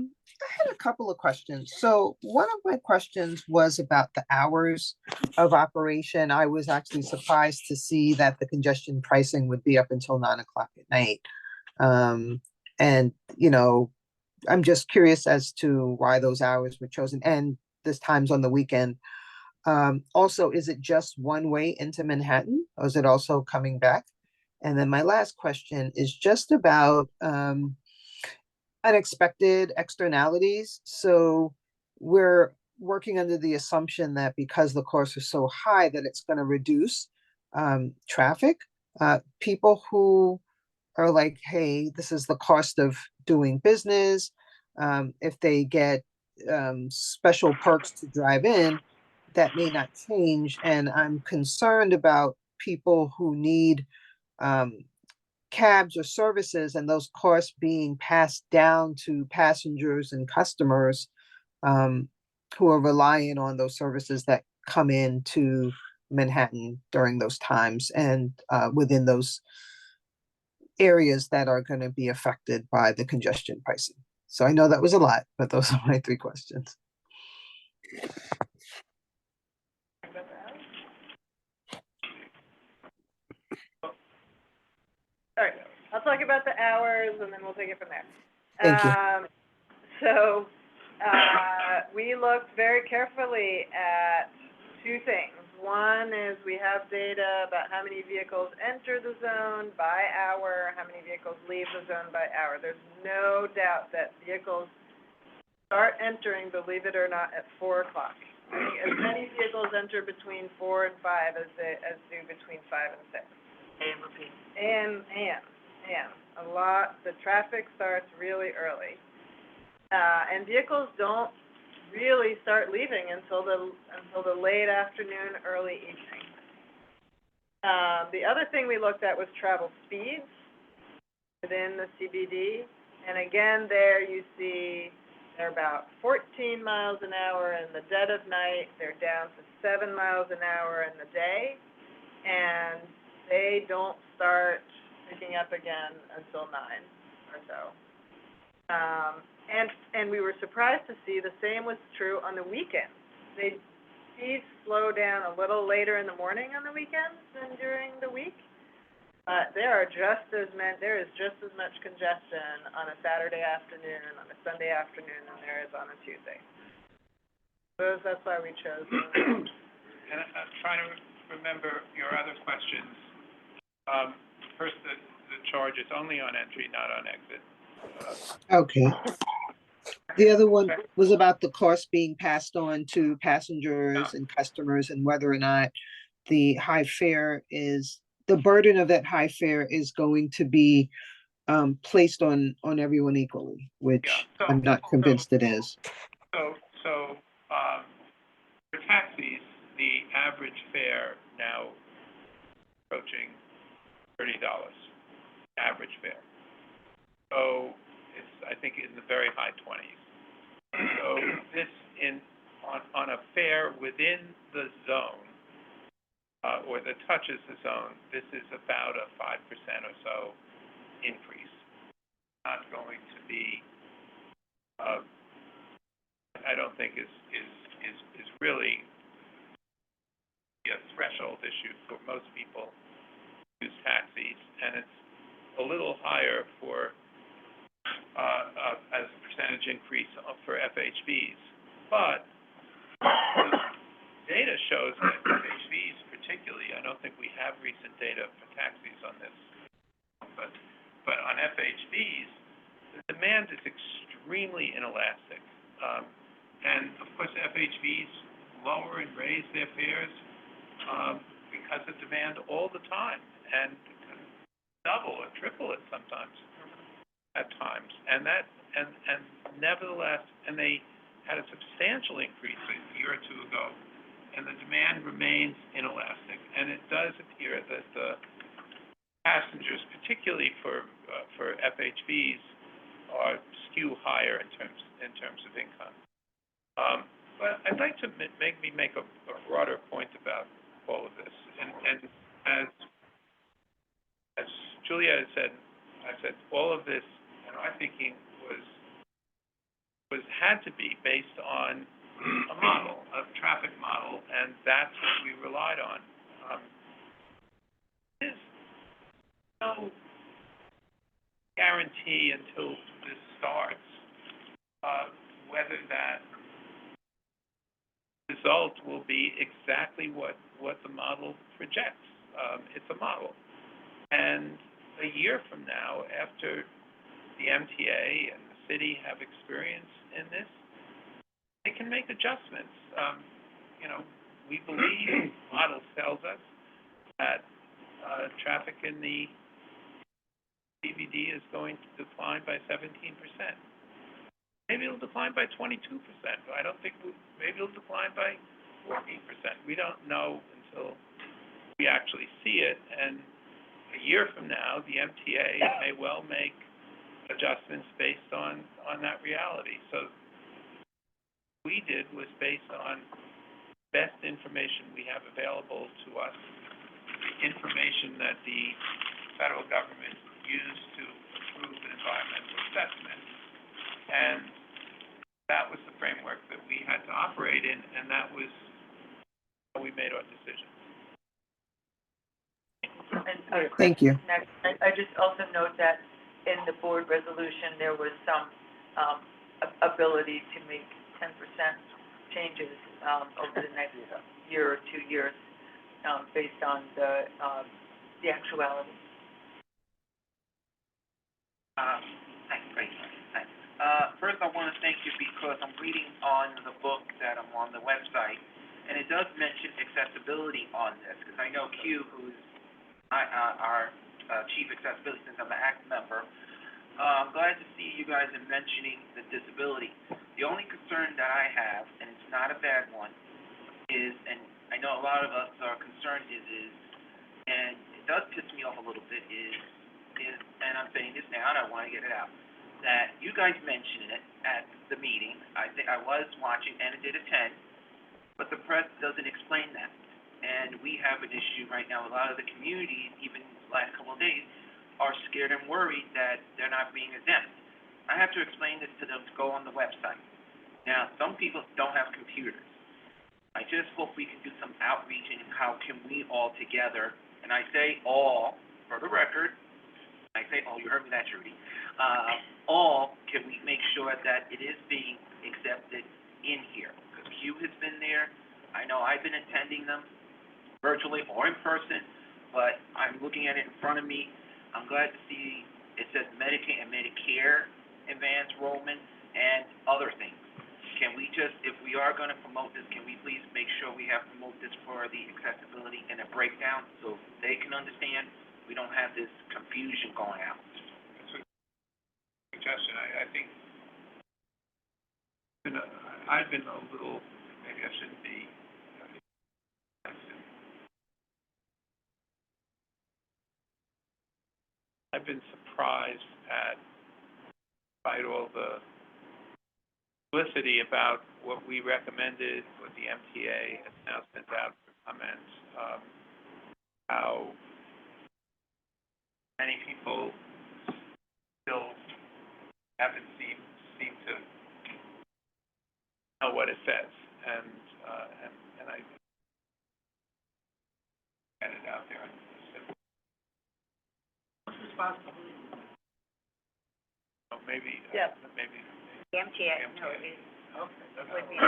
had a couple of questions. So one of my questions was about the hours of operation. I was actually surprised to see that the congestion pricing would be up until 9 o'clock at night. And, you know, I'm just curious as to why those hours were chosen, and this time's on the weekend. Also, is it just one way into Manhattan, or is it also coming back? And then my last question is just about unexpected externalities. So we're working under the assumption that because the costs are so high that it's going to reduce traffic. People who are like, hey, this is the cost of doing business. If they get special perks to drive in, that may not change. And I'm concerned about people who need cabs or services, and those costs being passed down to passengers and customers who are relying on those services that come into Manhattan during those times, and within those areas that are going to be affected by the congestion pricing. So I know that was a lot, but those are my 3 questions. all right, I'll talk about the hours, and then we'll take it from there. Thank you. We looked very carefully at 2 things. One is we have data about how many vehicles enter the zone by hour, how many vehicles leave the zone by hour. There's no doubt that vehicles start entering, believe it or not, at 4 o'clock. As many vehicles enter between 4 and 5 as do between 5 and 6. And repeat. And a lot, the traffic starts really early. And vehicles don't really start leaving until the late afternoon, early evening. The other thing we looked at was travel speeds within the CBD. And again, there you see they're about 14 miles an hour in the dead of night. They're down to 7 miles an hour in the day. And they don't start picking up again until 9 or so. And we were surprised to see the same was true on the weekends. Speeds slow down a little later in the morning on the weekends than during the week. But there is just as much congestion on a Saturday afternoon, on a Sunday afternoon than there is on a Tuesday. So that's why we chose. And I'm trying to remember your other questions. First, the charge is only on entry, not on exit. Okay. The other one was about the cost being passed on to passengers and customers, and whether or not the high fare is the burden of that high fare is going to be placed on everyone equally, which Yeah, I'm not convinced it is. For taxis, the average fare now approaching $30, average fare. So it's, I think, in the very high 20s. So this on a fare within the zone, or that touches the zone, this is about a 5% or so increase. Not going to be, I don't think is really a threshold issue for most people who use taxis, and it's a little higher for, as a percentage increase for FHVs. But data shows that FHVs particularly, I don't think we have recent data for taxis on this, but on FHVs, the demand is extremely inelastic. And of course, FHVs lower and raise their fares because of demand all the time, and double or triple it sometimes at times. And nevertheless, and they had a substantial increase a year or two ago, and the demand remains inelastic. And it does appear that the passengers, particularly for FHVs, are skew higher in terms of income. But I'd like to make a broader point about all of this. And as Julia said, I said all of this, our thinking had to be based on a model, a traffic model, and that's what we relied on. There's no guarantee until this starts whether that result will be exactly what the model projects. It's a model. And a year from now, after the MTA and the city have experience in this, they can make adjustments. We believe the model tells us that traffic in the CBD is going to decline by 17%. Maybe it'll decline by 22%. I don't think, maybe it'll decline by 14%. We don't know until we actually see it. And a year from now, the MTA may well make adjustments based on that reality. So what we did was based on best information we have available to us, the information that the federal government used to approve an environmental assessment, and that was the framework that we had to operate in, and that was how we made our decision. Thank you. Next, I just also note that in the board resolution, there was some ability to make 10% changes over the next year or 2 years based on the actuality. Thanks, Rachel. Thanks. First, I want to thank you because I'm reading on the book that I'm on the website, and it does mention accessibility on this, because I know Q, who's our Chief Accessibility, since I'm an ACT member. I'm glad to see you guys are mentioning the disability. The only concern that I have, and it's not a bad one, is, and I know a lot of us are concerned is, and it does piss me off a little bit, is, and I'm saying this now, and I want to get it out, that you guys mentioned it at the meeting. I think I was watching, and it did attend, but the press doesn't explain that. And we have an issue right now. A lot of the communities, even the last couple of days, are scared and worried that they're not being exempt. I have to explain this to them to go on the website. Now, some people don't have computers. I just hope we can do some outreach and how can we all together, and I say all, for the record, I say all, you heard me that, Trudy, all, can we make sure that it is being accepted in here? Because Q has been there. I know I've been attending them virtually or in person, but I'm looking at it in front of me. I'm glad to see it says Medicaid and Medicare advanced enrollment and other things. can we just, if we are gonna promote this, can we please make sure we have promote this for the accessibility and a breakdown, so they can understand? We don't have this confusion going out. Suggestion, I think, I've been a little, maybe I shouldn't be, I've been surprised despite all the publicity about what we recommended, what the MTA has now sent out for comments, how many people still haven't seem to know what it says, and I get it out there. Responsibility. Maybe, Yes. maybe. The MTA, no, it would be,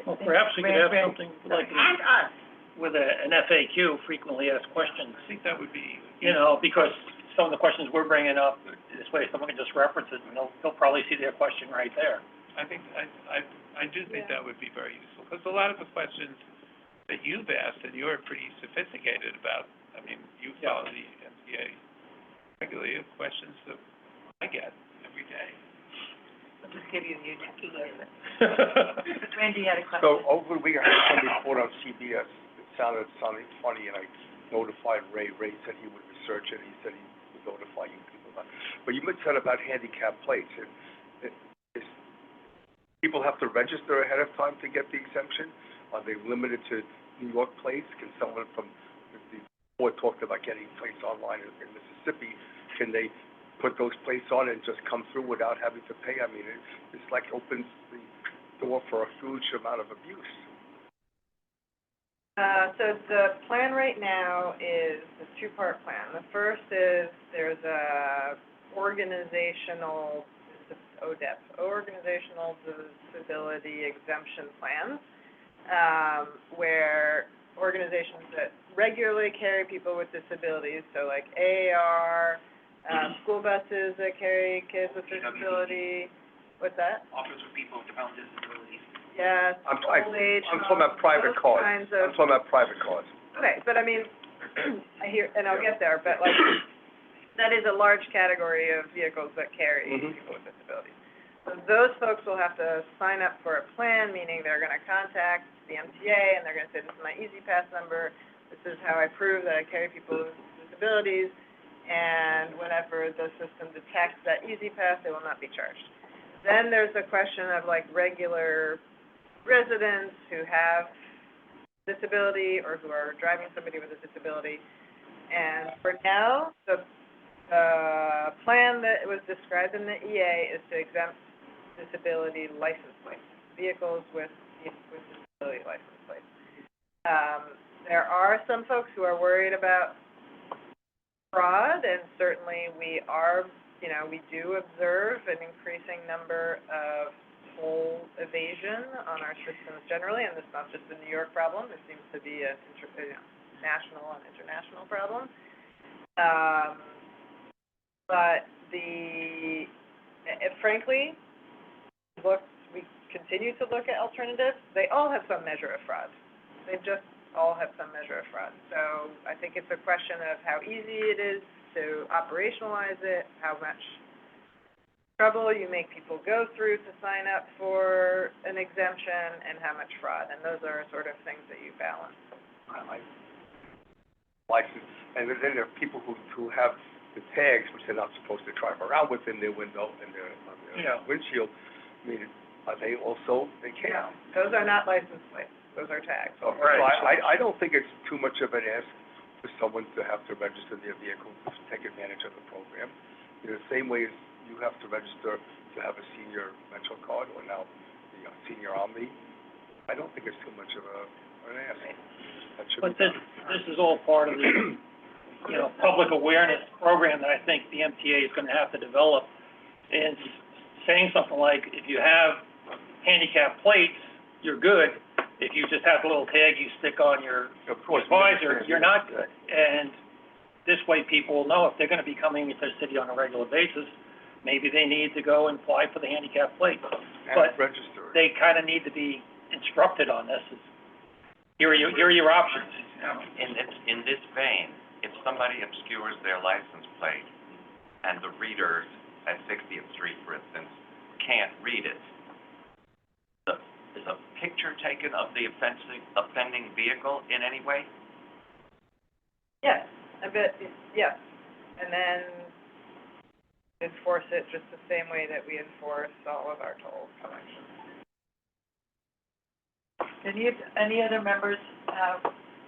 Well, perhaps we could have Ran- something like and us. with an FAQ, frequently asked questions, I think that would be, you know, because some of the questions we're bringing up, this way someone can just reference it and they'll probably see their question right there. I think, I do think that would be very useful, because a lot of the questions that you've asked, and you're pretty sophisticated about, I mean, you follow the MTA regularly, you have questions that I get every day. I'll just give you the key. Well, Randy had a question. So over the week, I had some report on CBS. It sounded funny, and I notified Ray. Ray said he would research it. He said he would notify you people about it. But you said about handicap plates. People have to register ahead of time to get the exemption? Are they limited to New York plates? Can someone from the board talked about getting plates online in Mississippi? Can they put those plates on and just come through without having to pay? I mean, it's like opens the door for a huge amount of abuse. So the plan right now is a two-part plan. The first is there's a organizational disability exemption plan, where organizations that regularly carry people with disabilities, so like AAR, school buses that carry kids with disability, what's that? Offers for people with developmental disabilities. Yes, old age. I'm talking about private those cars. kinds of- I'm talking about private cars. Okay, but I mean, I hear, and I'll get there, but like, that is a large category of vehicles that carry people with disabilities. So those folks will have to sign up for a plan, meaning they're gonna contact the MTA and they're gonna say, this is my Easy Pass number, this is how I prove that I carry people with disabilities, and whenever the system detects that Easy Pass, they will not be charged. Then there's a question of like regular residents who have disability or who are driving somebody with a disability. And for now, the plan that was described in the EA is to exempt disability license plates, vehicles with disability license plates. There are some folks who are worried about fraud, and certainly we are, you know, we do observe an increasing number of toll evasion on our systems generally, and this is not just a New York problem. It seems to be a national and international problem. But frankly, we continue to look at alternatives. They all have some measure of fraud. They just all have some measure of fraud. So I think it's a question of how easy it is to operationalize it, how much trouble you make people go through to sign up for an exemption, and how much fraud. And those are sort of things that you balance. License, and then there are people who have the tags, which they're not supposed to drive around with in their window, in their windshield. I mean, are they also, they can't? Those are not license plates. Those are tags. So I don't think it's too much of an ask for someone to have to register their vehicle to take advantage of the program. In the same way as you have to register to have a senior rental card or now the senior Omni, I don't think it's too much of an ask. That should But be this is all part of the, you know, public awareness program that I think the MTA is gonna have to develop. And saying something like, if you have handicap plates, you're good. If you just have a little tag you stick on your visor, you're not good. And this way people will know if they're gonna be coming into the city on a regular basis, maybe they need to go and apply for the handicap plate. And But register it. they kind of need to be instructed on this. Here are your options. In this vein, if somebody obscures their license plate and the readers at 60th Street, for instance, can't read it, is a picture taken of the offending vehicle in any way? Yes, I bet, yes. And then enforce it just the same way that we enforce all of our tolls. Any other members have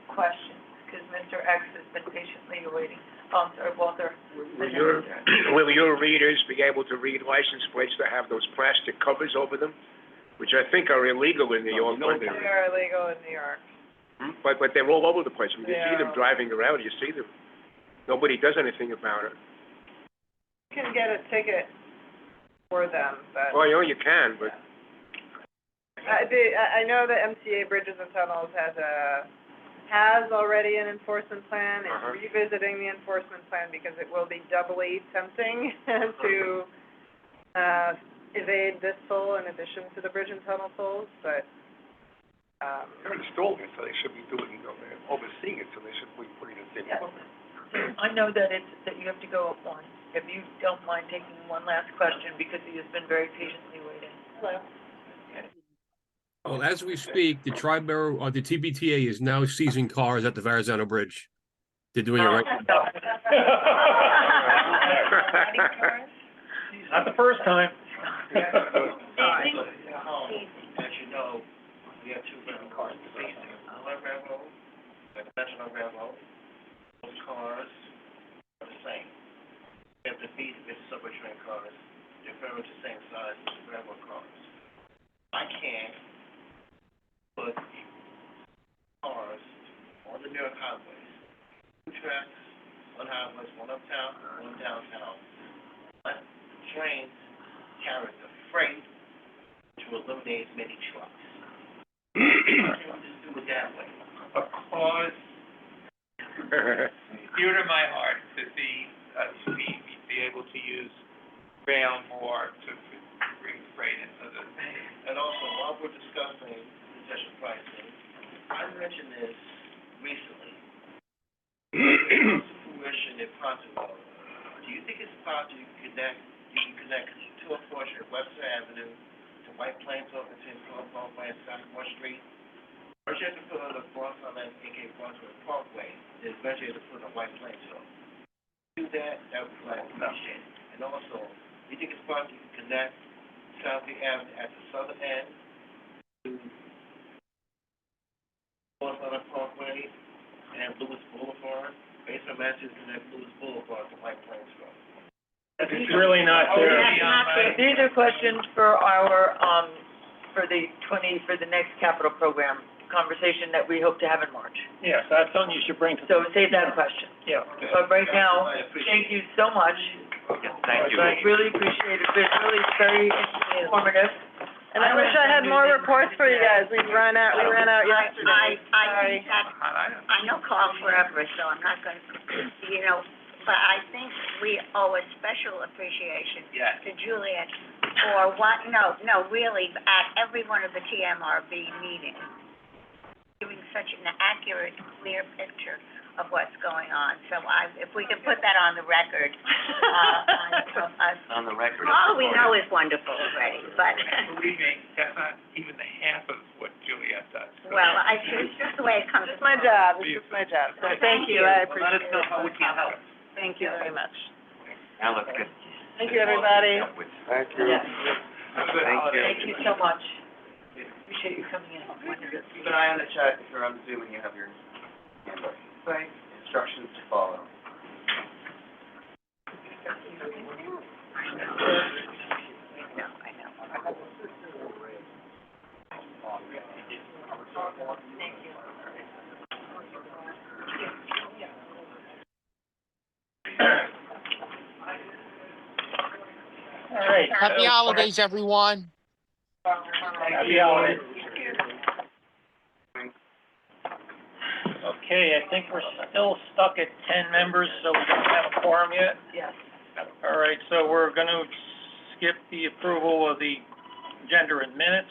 questions? Because Mr. X has been patiently awaiting. Oh, I'm sorry, Walter. Will your readers be able to read license plates that have those plastic covers over them, which I think are illegal in New York? They are illegal in New York. But they're all over the place. When you see them Yeah. driving around, you see them. Nobody does anything about it. You can get a ticket for them, but. Well, you can, but I know that MTA Bridges and Tunnels has already an enforcement plan, and revisiting the enforcement plan because it will be doubly tempting to, evade this toll in addition to the bridge and tunnel tolls, but, They're installing it, so they should be doing, they're overseeing it, so they should be putting it in. Yes. I know that that you have to go at one. If you don't mind taking one last question, because he has been very patiently waiting. hello. Well, as we speak, the Tri-Borough, or the TBTA is now seizing cars at the Verrazano Bridge. They're doing it right now. Not the first time. Easy. As you know, we have two different cars facing on the railroad, the National Railroad. Those cars are the same. We have the subway train cars, they're very much the same size as the railroad cars. I can't put cars on the New York highways, two tracks, one highways, one uptown, one downtown. Let trains carry the freight to eliminate many trucks. Can't just do it that way. A cause dear to my heart to see us be able to use rail more to bring freight into the. And also, while we're discussing concession pricing, I mentioned this recently. Fruition if possible. Do you think it's possible you can connect to a portion of Webster Avenue to White Plains over to Parkway and Southmore Street? Or you have to put on the cross on that AK Brunswick Parkway, then eventually to put on White Plains Road. Do that, that would be appreciated. And also, do you think it's possible you can connect Southie Avenue at the southern end to North Southern Parkway and Lewis Boulevard? Based on Massachusetts, connect Lewis Boulevard to White Plains Road. It's really not there. These are questions for our, for the next capital program conversation that we hope to have in March. Yes, that's something you should bring to. So save that question. Yeah. But right now, thank you so much. Thank you. I really appreciate it. It's really very informative. And I wish I had more reports for you guys. We ran out yesterday. I think that, I know call forever, so I'm not gonna, but I think we owe a special appreciation Yes. to Juliet for really, at every one of the TMRB meetings, giving such an accurate, clear picture of what's going on. So if we can put that on the record, On the record. all we know is wonderful already, but, Believe me, that's not even the half of what Juliet does. well, it's just the way it comes. It's my job, it's just my job. So thank you, I appreciate Let us know it. how we can help. Thank you very much. Now let's get. Thank you, everybody. Thank you. Yes. Thank you. Thank you so much. Appreciate you coming in. Wonderful. Keep an eye on the chat if you're on Zoom and you have your handbook. Right. Instructions to follow. I know. Thank you. All right. Happy holidays, everyone. Happy holidays. Okay, I think we're still stuck at 10 members, so we don't have a quorum yet. Yes. All right, so we're gonna skip the approval of the agenda and minutes.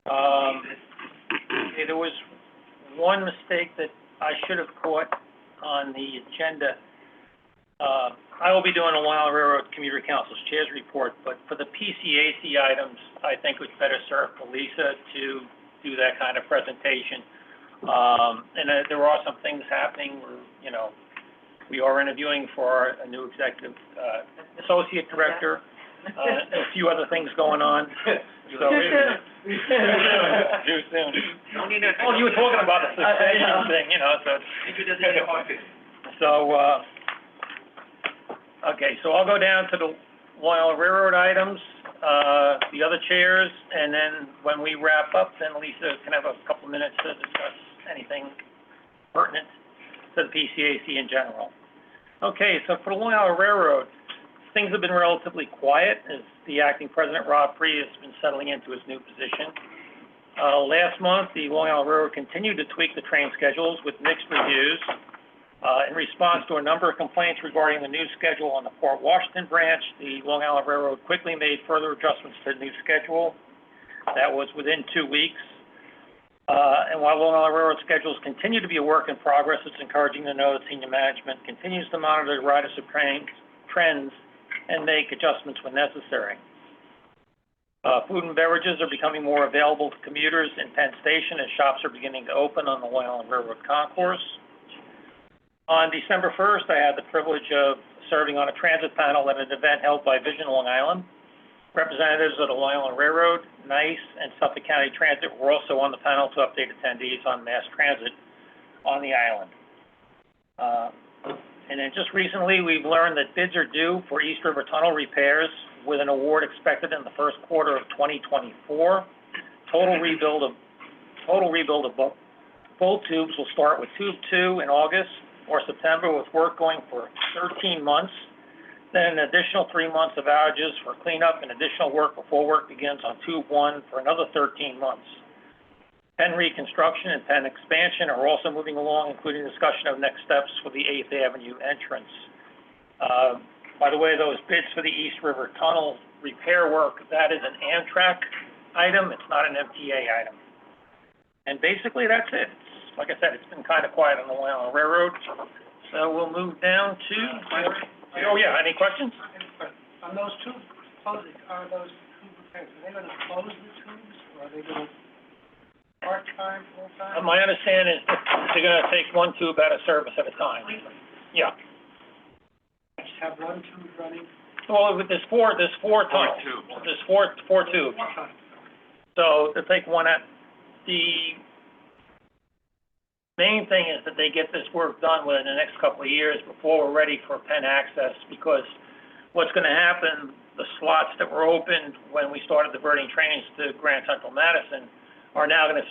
Okay, there was one mistake that I should have caught on the agenda. I will be doing a Long Island Railroad Commuter Council's Chairs report, but for the PCAC items, I think it's better served for Lisa to do that kind of presentation. And there are some things happening where, you know, we are interviewing for a new executive, associate director, a few other things going on. So, too soon. Well, you were talking about the succession thing, you know, so, okay, so I'll go down to the Long Island Railroad items, the other chairs, and then when we wrap up, then Lisa can have a couple minutes to discuss anything pertinent to the PCAC in general. Okay, so for the Long Island Railroad, things have been relatively quiet as the acting president, Rob Free, has been settling into his new position. Last month, the Long Island Railroad continued to tweak the train schedules with mixed reviews. In response to a number of complaints regarding the new schedule on the Port Washington branch, the Long Island Railroad quickly made further adjustments to the new schedule. That was within 2 weeks. And while Long Island Railroad schedules continue to be a work in progress, it's encouraging to know that senior management continues to monitor the ridership trends and make adjustments when necessary. Food and beverages are becoming more available to commuters in Penn Station as shops are beginning to open on the Long Island Railroad concourse. On December 1st, I had the privilege of serving on a transit panel at an event held by Vision Long Island. Representatives of the Long Island Railroad, NICE, and Suffolk County Transit were also on the panel to update attendees on mass transit on the island. And then just recently, we've learned that bids are due for East River Tunnel repairs with an award expected in the first quarter of 2024. Total rebuild of both tubes will start with Tube 2 in August or September, with work going for 13 months. Then an additional 3 months of outages for cleanup and additional work before work begins on Tube 1 for another 13 months. Penn reconstruction and Penn expansion are also moving along, including discussion of next steps for the 8th Avenue entrance. By the way, those bids for the East River Tunnel repair work, that is an Amtrak item, it's not an MTA item. And basically, that's it. Like I said, it's been kind of quiet on the Long Island Railroad. So we'll move down to, oh yeah, any questions? On those tubes, are those tube repairs, are they gonna close the tubes, or are they gonna part-time, full-time? My understanding is that they're gonna take one tube out of service at a time. Yeah. Just have one tube running? Well, there's four tunnels. There's four tubes. So to take one at, the main thing is that they get this work done within the next couple of years before we're ready for Penn access, because what's gonna happen, the slots that were opened when we started diverting trains to Grand Central Madison are now gonna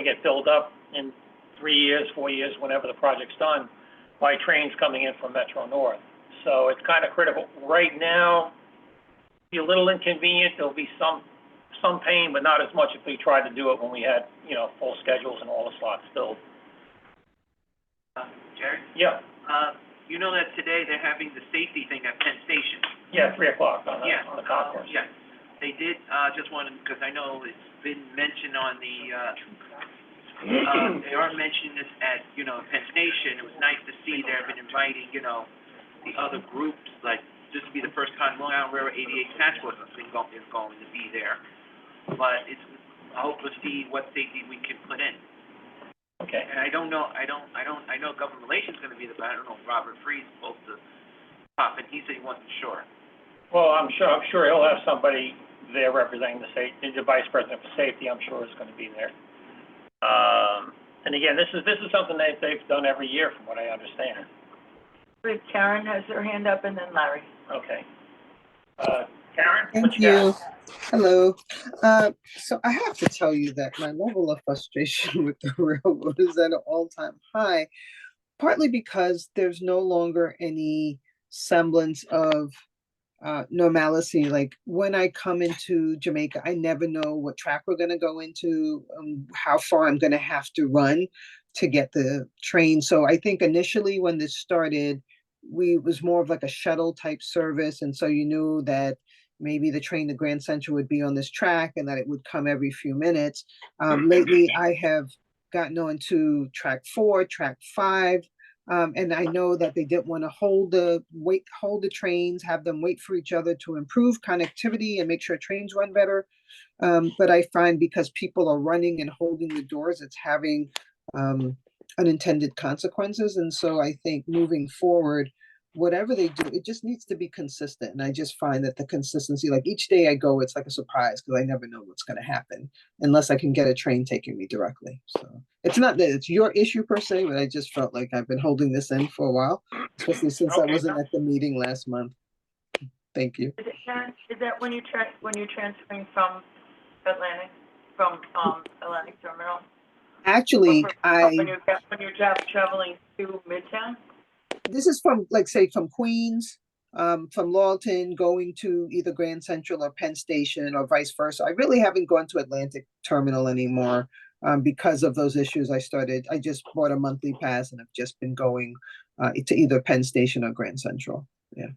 get filled up in 3 years, 4 years, whenever the project's done, by trains coming in from Metro North. So it's kind of critical. Right now, be a little inconvenient, there'll be some pain, but not as much if we tried to do it when we had, you know, full schedules and all the slots filled. Jerry? Yeah, You know that today they're having the safety thing at Penn Station? yeah, 3 o'clock on Yeah, the concourse. yeah. They did, just wanted, because I know it's been mentioned on the, they are mentioning this at, you know, Penn Station. It was nice to see they've been inviting, you know, the other groups, like, this will be the first time Long Island Railroad 88 Task Force is going to be there. But I hope to see what safety we can put in. Okay. And I know government relations is gonna be I don't know if Robert Free's supposed to pop in, he said he wasn't sure. Well, I'm sure he'll have somebody there representing the vice president for safety, I'm sure is gonna be there. And again, this is something they've done every year from what I understand. Wait, Karen has her hand up and then Larry. Okay. Karen, what Thank you got? you. Hello. So I have to tell you that my level of frustration with the railroad is at an all-time high, partly because there's no longer any semblance of normalcy. Like when I come into Jamaica, I never know what track we're gonna go into, how far I'm gonna have to run to get the train. So I think initially when this started, it was more of like a shuttle type service, and so you knew that maybe the train to Grand Central would be on this track and that it would come every few minutes. Lately, I have gotten on to track 4, track 5, and I know that they didn't want to hold the trains, have them wait for each other to improve connectivity and make sure trains run better. But I find because people are running and holding the doors, it's having unintended consequences. And so I think moving forward, whatever they do, it just needs to be consistent. And I just find that the consistency, like each day I go, it's like a surprise because I never know what's going to happen unless I can get a train taking me directly. So it's not that it's your issue per se, but I just felt like I've been holding this in for a while, especially since I wasn't at the meeting last month. Thank you. Is it, Karen, is that when you're transferring from Atlantic Terminal? Actually, When you're traveling to Midtown? This is from, like, say, from Queens, from Lawton, going to either Grand Central or Penn Station or vice versa. I really haven't gone to Atlantic Terminal anymore because of those issues. I just bought a monthly pass and have just been going to either Penn Station or Grand Central. Yeah.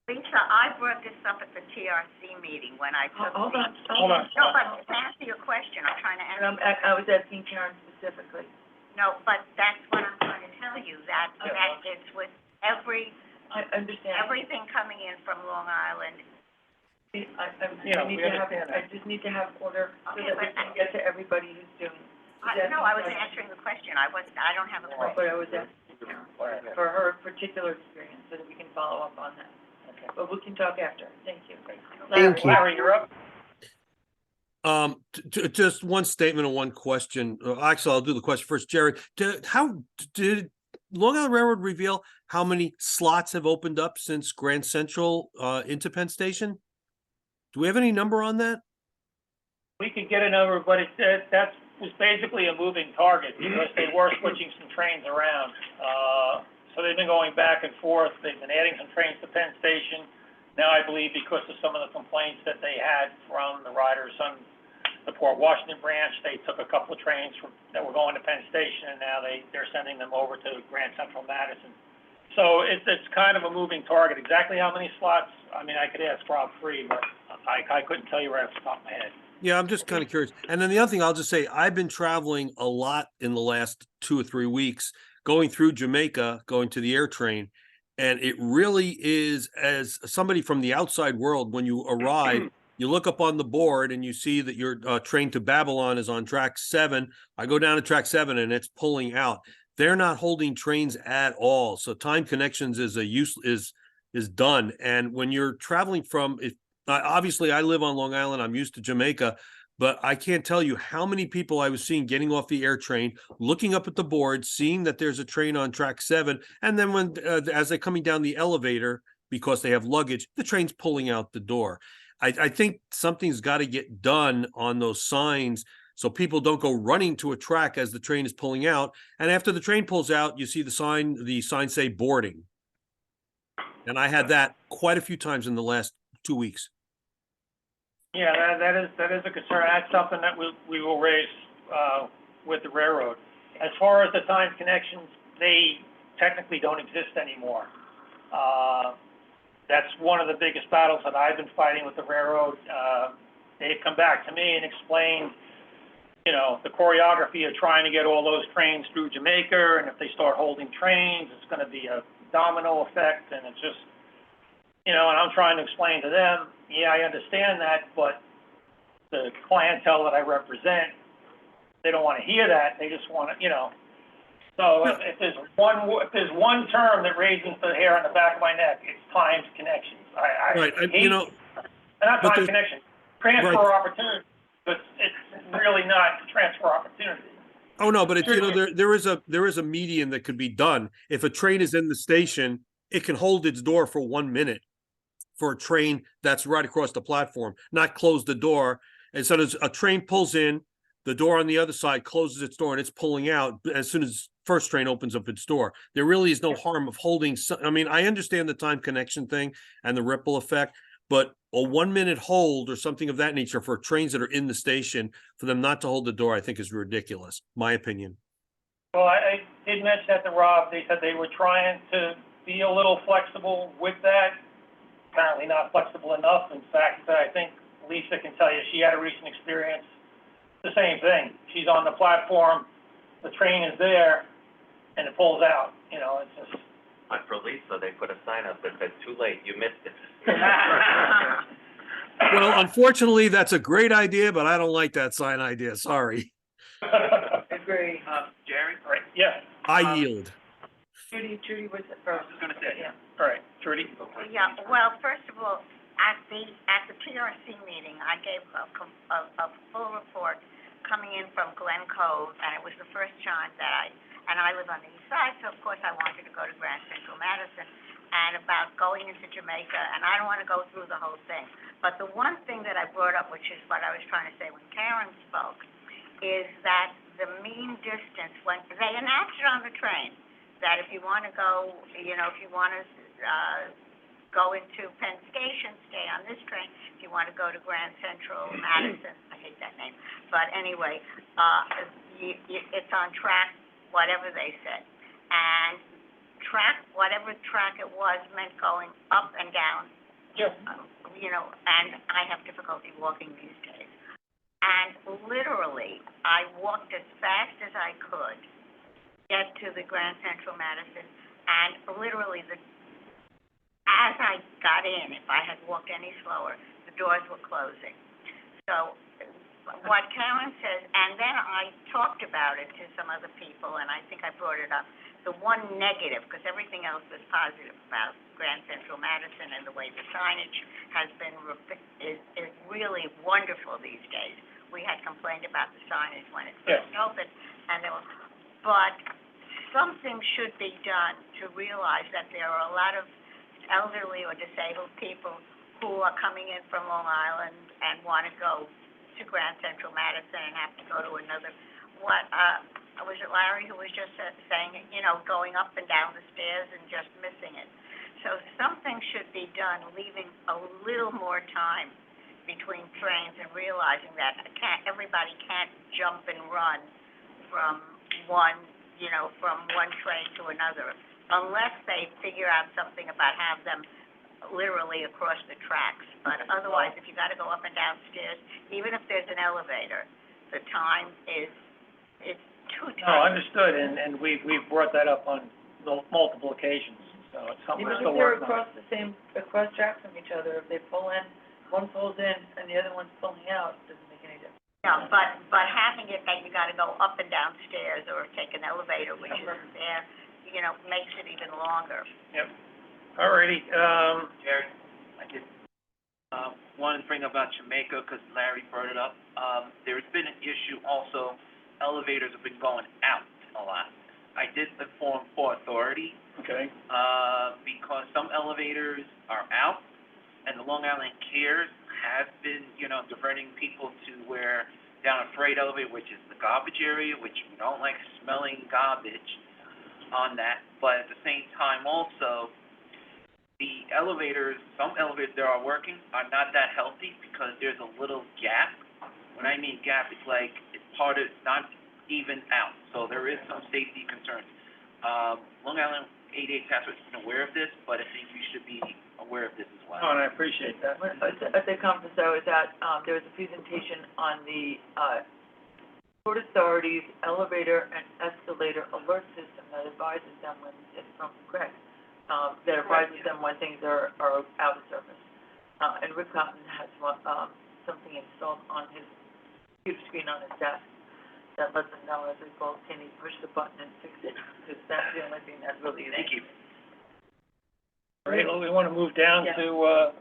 Lisa, I brought this up at the TRC meeting when I took. Hold on. No, but to answer your question, I'm trying to answer. I was asking Karen specifically. No, but that's what I'm trying to tell you, that it's with I understand. everything coming in from Long Island. I just need to have order so that we can get to everybody who's doing. No, I was answering the question. I don't have a question. But I was asking for her particular experience so that we can follow up on that. Okay. But we can talk after. Thank you. Thank you. Larry, you're up. Just one statement and one question. Actually, I'll do the question first. Jerry, how did Long Island Railroad reveal how many slots have opened up since Grand Central into Penn Station? Do we have any number on that? We could get a number, but that was basically a moving target because they were switching some trains around. So they've been going back and forth. They've been adding some trains to Penn Station. Now I believe because of some of the complaints that they had from the riders on the Port Washington branch, they took a couple of trains that were going to Penn Station, and now they're sending them over to Grand Central Madison. So it's kind of a moving target. Exactly how many slots, I mean, I could ask Rob Free, but I couldn't tell you right off the top of my head. Yeah, I'm just kind of curious. And then the other thing I'll just say, I've been traveling a lot in the last 2 or 3 weeks, going through Jamaica, going to the air train. And it really is, as somebody from the outside world, when you arrive, you look up on the board and you see that your train to Babylon is on track 7. I go down to track 7 and it's pulling out. They're not holding trains at all. So time connections is done. And when you're traveling from, obviously I live on Long Island, I'm used to Jamaica, but I can't tell you how many people I was seeing getting off the air train, looking up at the board, seeing that there's a train on track 7. And then when, as they're coming down the elevator, because they have luggage, the train's pulling out the door. I think something's got to get done on those signs so people don't go running to a track as the train is pulling out. And after the train pulls out, you see the sign say boarding. And I had that quite a few times in the last 2 weeks. Yeah, that is a concern. That's something that we will raise with the railroad. As far as the time connections, they technically don't exist anymore. That's one of the biggest battles that I've been fighting with the railroad. They've come back to me and explained, the choreography of trying to get all those trains through Jamaica, and if they start holding trains, it's going to be a domino effect, and it's just, and I'm trying to explain to them, yeah, I understand that, but the clientele that I represent, they don't want to hear that. They just want to, So if there's one term that raises the hair on the back of my neck, it's timed connections. I hate, not time connection, transfer opportunity, but it's really not transfer opportunity. Oh no, but it's there is a median that could be done. If a train is in the station, it can hold its door for 1 minute for a train that's right across the platform, not close the door. And so as a train pulls in, the door on the other side closes its door and it's pulling out as soon as first train opens up its door. There really is no harm of holding. I mean, I understand the time connection thing and the ripple effect, but a 1 minute hold or something of that nature for trains that are in the station, for them not to hold the door, I think is ridiculous, my opinion. Well, I did mention that to Rob. They said they were trying to be a little flexible with that. Apparently not flexible enough. In fact, I think Lisa can tell you, she had a recent experience, the same thing. She's on the platform, the train is there, and it pulls out, you know, it's just. But for Lisa, they put a sign up that said, "Too late, you missed it." Well, unfortunately, that's a great idea, but I don't like that sign idea. Sorry. Agree. Jerry? Right, yeah, I yield. Judy was the I first. was just gonna say, Yeah. all right, Trudy? Yeah, well, first of all, at the PRC meeting, I gave a full report coming in from Glen Cove, and it was the first time that I live on the east side, so of course I wanted to go to Grand Central Madison, and about going into Jamaica, and I don't want to go through the whole thing. But the one thing that I brought up, which is what I was trying to say when Karen spoke, is that the mean distance, when they announced it on the train, that if you want to go, you know, if you want to go into Penn Station, stay on this train. If you want to go to Grand Central Madison, I hate that name, but anyway, it's on track, whatever they said. And whatever track it was, meant going up and down. Yeah. You know, and I have difficulty walking these days. And literally, I walked as fast as I could, get to the Grand Central Madison, and literally as I got in, if I had walked any slower, the doors were closing. So what Karen says, and then I talked about it to some other people, and I think I brought it up. The one negative, because everything else was positive about Grand Central Madison and the way the signage has been, is really wonderful these days. We had complained about the signage when it first opened, and but something should be done to realize that there are a lot of elderly or disabled people who are coming in from Long Island and want to go to Grand Central Madison and have to go to another, was it Larry who was just saying, you know, going up and down the stairs and just missing it. So something should be done, leaving a little more time between trains and realizing that everybody can't jump and run from one train to another, unless they figure out something about have them literally across the tracks. But otherwise, if you got to go up and down stairs, even if there's an elevator, the time it's too tight. No, understood, and we've brought that up on multiple occasions, so it's something we're Even still if they're working on. across tracks from each other, if they pull in, one pulls in and the other one's pulling out, it doesn't make any difference. Yeah, but having it that you got to go up and down stairs or take an elevator, which isn't there, you know, makes it even longer. Yep. Alrighty, Jerry, I did, wanted to bring up about Jamaica, because Larry brought it up. There's been an issue also, elevators have been going out a lot. I did inform Port Authority, okay, because some elevators are out, and the Long Island Cares have been, you know, diverting people to where, down a freight elevator, which is the garbage area, which we don't like smelling garbage on that, but at the same time also, the elevators, some elevators that are working are not that healthy because there's a little gap. When I mean gap, it's like, it's not even out, so there is some safety concerns. Long Island 88 Task Force is aware of this, but I think you should be aware of this as well. oh, and I appreciate that. At the conference I was at, there was a presentation on the, Port Authority's elevator and escalator alert system that advises them when, it's from Greg, that advises them when things are out of service. And Rick Cotton has one, something installed on his computer screen on his desk that lets them know as they go, can he push the button and fix it? Because that's the only thing that's really. Thank you. Right, well, we want to move down Yeah. to,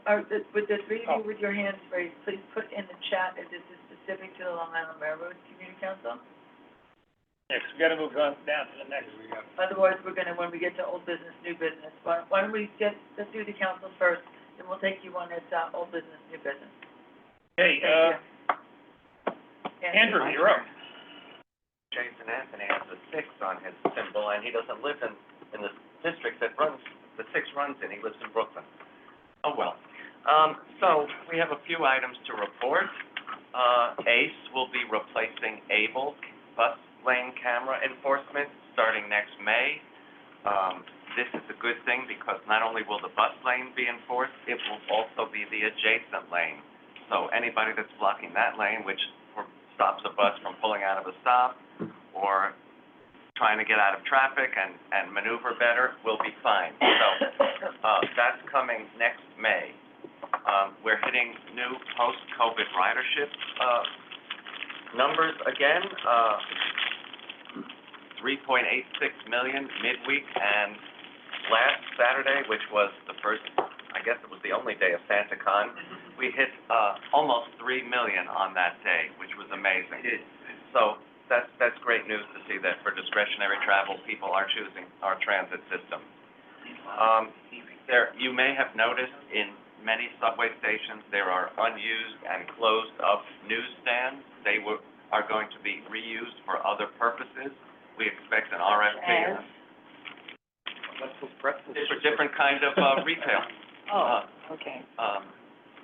With the three of you with your hands raised, please put in the chat if this is specific to the Long Island Railroad Community Council. next, we got to move on down to the next. Otherwise, we're gonna, when we get to old business, new business, why don't we let's do the council first, then we'll take you on as, old business, new business. Hey, Thank you. Andrew, you're up. Jason Anthony has a 6 on his symbol, and he doesn't live in the district that the 6 runs in. He lives in Brooklyn. Oh, well. So we have a few items to report. ACE will be replacing ABLE bus lane camera enforcement starting next May. this is a good thing because not only will the bus lane be enforced, it will also be the adjacent lane. So anybody that's blocking that lane, which stops a bus from pulling out of a stop or trying to get out of traffic and maneuver better, will be fine. So, that's coming next May. We're hitting new post-COVID ridership, numbers again, 3.86 million midweek, and last Saturday, which was the first, I guess it was the only day of SantaCon, we hit, almost 3 million on that day, which was amazing. So, that's great news to see that for discretionary travel, people are choosing our transit system. You may have noticed in many subway stations, there are unused and closed up newsstands. They are going to be reused for other purposes. We expect an RFP. For different kind of, retail. Okay.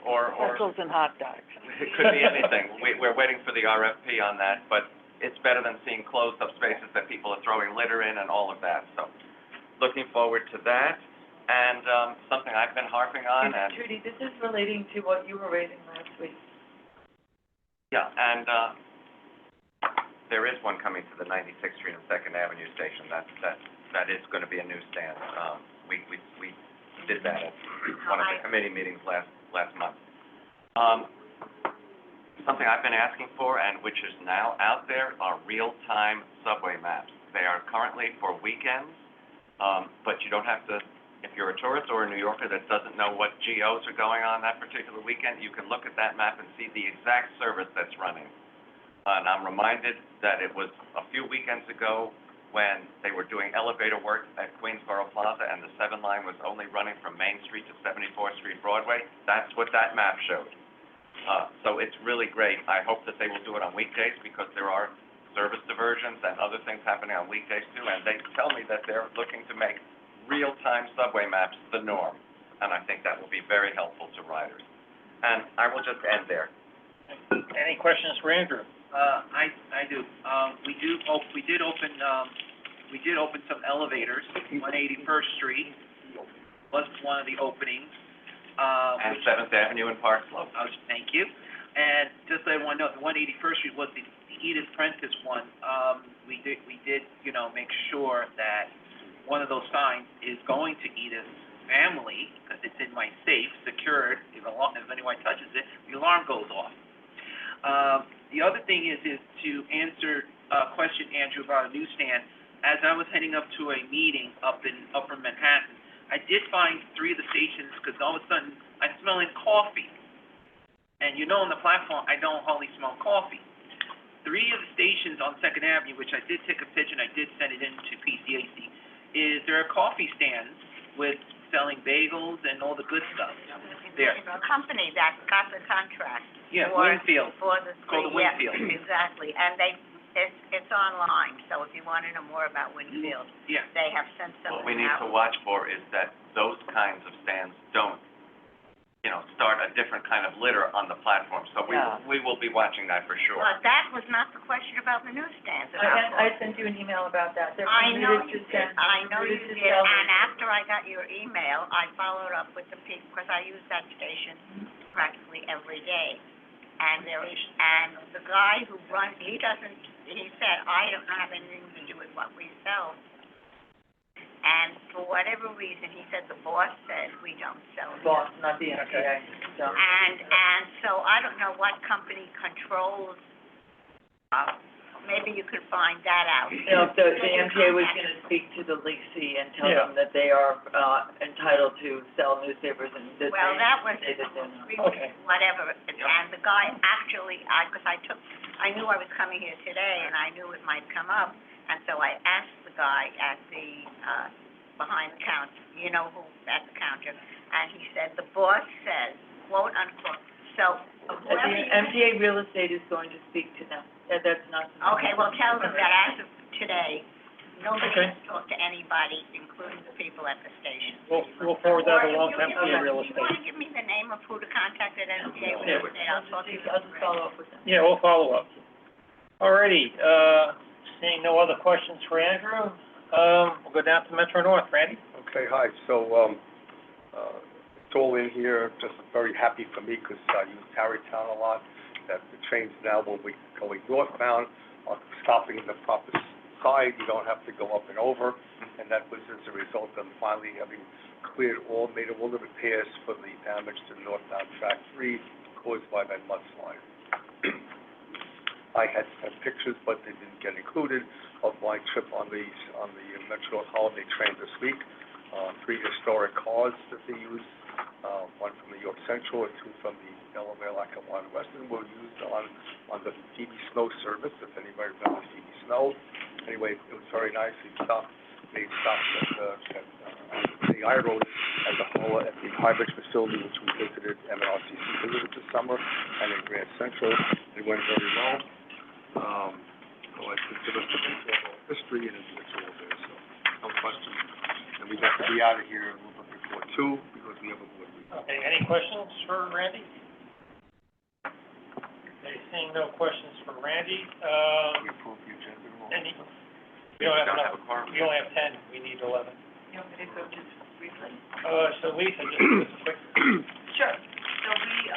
Or. Pretzels and hot dogs. It could be anything. We're waiting for the RFP on that, but it's better than seeing closed up spaces that people are throwing litter in and all of that. So, looking forward to that. And, something I've been harping on and. Trudy, this is relating to what you were raising last week. Yeah, and, there is one coming to the 96th Street and Second Avenue station. That is gonna be a newsstand. We did that at one of the committee meetings last month. Something I've been asking for and which is now out there are real-time subway maps. They are currently for weekends, but you don't have to, if you're a tourist or a New Yorker that doesn't know what GOs are going on that particular weekend, you can look at that map and see the exact service that's running. And I'm reminded that it was a few weekends ago when they were doing elevator work at Queensboro Plaza and the 7 line was only running from Main Street to 74th Street Broadway. That's what that map showed. So it's really great. I hope that they will do it on weekdays because there are service diversions and other things happening on weekdays too. And they tell me that they're looking to make real-time subway maps the norm. And I think that will be very helpful to riders. And I will just end there. Any questions for Andrew? I do. We did open some elevators, 181st Street was one of the openings. And 7th Avenue in Park Slope. Thank you. And just so everyone knows, the 181st Street was the Edith Prentice one. We did, make sure that one of those signs is going to Edith's family, because it's in my safe, secured. If anyone touches it, the alarm goes off. The other thing is to answer a question, Andrew, about a newsstand. As I was heading up to a meeting up in Upper Manhattan, I did find 3 of the stations, because all of a sudden, I'm smelling coffee. And on the platform, I don't hardly smell coffee. 3 of the stations on Second Avenue, which I did take a picture and I did send it in to PCAC, is there are coffee stands with selling bagels and all the good stuff there. The company that got the contract. Yeah, for- Winfield. For the Called the yeah, Winfield. exactly, and it's online, so if you want to know more about Winfield, Yeah. they have sent What something we need out. to watch for is that those kinds of stands don't, start a different kind of litter on the platform. So we will be watching that for sure. But that was not the question about the newsstands. I sent you an email about that. They're I know permitted you to did, send- I know you permitted to did, sell and them. after I got your email, I followed up with the people, because I use that station practically every day. And the guy who runs, he said, I don't have anything to do with what we sell. And for whatever reason, he said the boss said we don't sell it. Boss, not the MTA, so. And so I don't know what company controls, maybe you could find that out. The MTA was gonna speak to the leasing and tell Yeah. them that they are, entitled to sell newspapers and that Well, they that was say that they're not. really Okay. whatever, and the guy actually, because I knew I was coming here today, and I knew it might come up, and so I asked the guy at the, behind the counter, who, at the counter, and he said, the boss says, quote unquote, so, The whoever you... MTA real estate is going to speak to them, that's not. Okay, well, tell them that as of today, nobody Okay. has talked to anybody, including the people at the station. We'll forward that along to Or if you MTA Real You want to Estate. give me the name of who to contact at MTA Real Estate, I'll talk to you. I'll just follow up with them. Yeah, we'll follow up. Alrighty, seeing no other questions for Andrew, we'll go down to Metro North. Randy? Okay, hi, so, it's all in here, just very happy for me, because I use Tarrytown a lot, that the trains now will be going northbound, are stopping in the proper side, you don't have to go up and over, and that was as a result of finally having made all the repairs for the damage to northbound track 3 caused by that mudslide. I had some pictures, but they didn't get included, of my trip on the Metro Holiday train this week. 3 historic cars that they used, one from New York Central and 2 from the Delaware, Lackawanna Western were used on the Phoebe Snow service, if anybody remembers Phoebe Snow. Anyway, it was very nice. They stopped at the I Road at the Highbridge facility, which we visited, MRCC visited this summer, and in Grand Central. It went very well. I could give us the history, and it's all there, so no questions. And we have to be out of here a little bit before 2, because we have a board meeting. Okay, any questions for Randy? Okay, seeing no questions for Randy, We approve the agenda. we don't have enough, we only have 10, we need 11. You want me to go just briefly? So Lisa, just give us a quick, Sure. So we,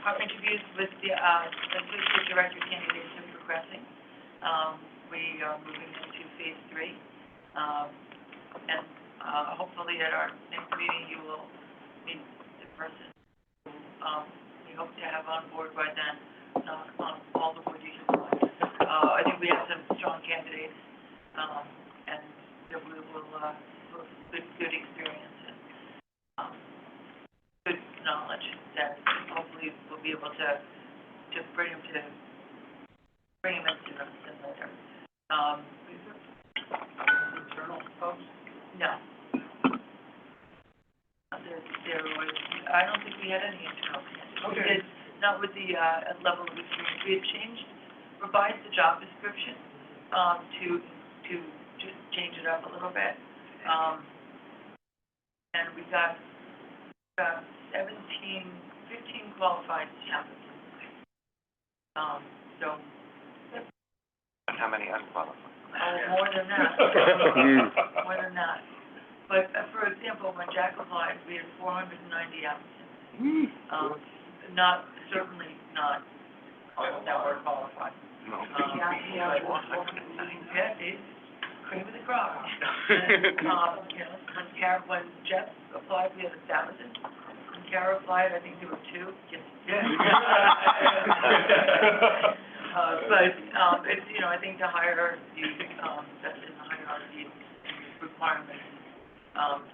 our interviews with the associate director candidates are progressing. We are moving into phase 3. And hopefully at our next meeting, you will meet the person who, we hope to have on board by then, on all the more details. I think we have some strong candidates, and that we will, good experience and, good knowledge that hopefully we'll be able to bring them into them later. Internal folks? No. There was, I don't think we had any internal candidates. Okay. We did, not with the, level of experience. We had revised the job description, to just change it up a little bit. And we got 15 qualified applicants. So. And how many unqualified? More than that. More than that. But, for example, when Jack applied, we had 490 applicants. Certainly not all that were qualified. No. Yeah, it's cream of the crop. And, when Jeff applied, we had 1,000. When Kara applied, I think there were 2. But, it's, I think the hierarchy, that's in the hierarchy requirements,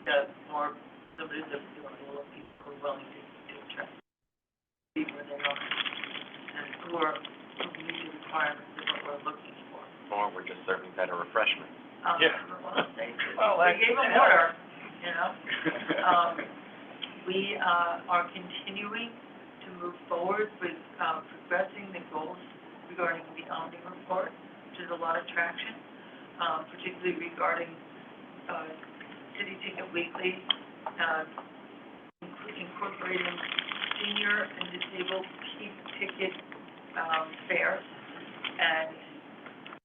the more limited the pool of people who are willing to try to see where they are, and who meet the requirements of what we're looking for. Or we're just serving better refreshments. Yeah. We gave them water, We, are continuing to move forward with, progressing the goals regarding the Omni report, which is a lot of traction, particularly regarding, City Ticket Weekly, incorporating senior and disabled peak ticket, fares, and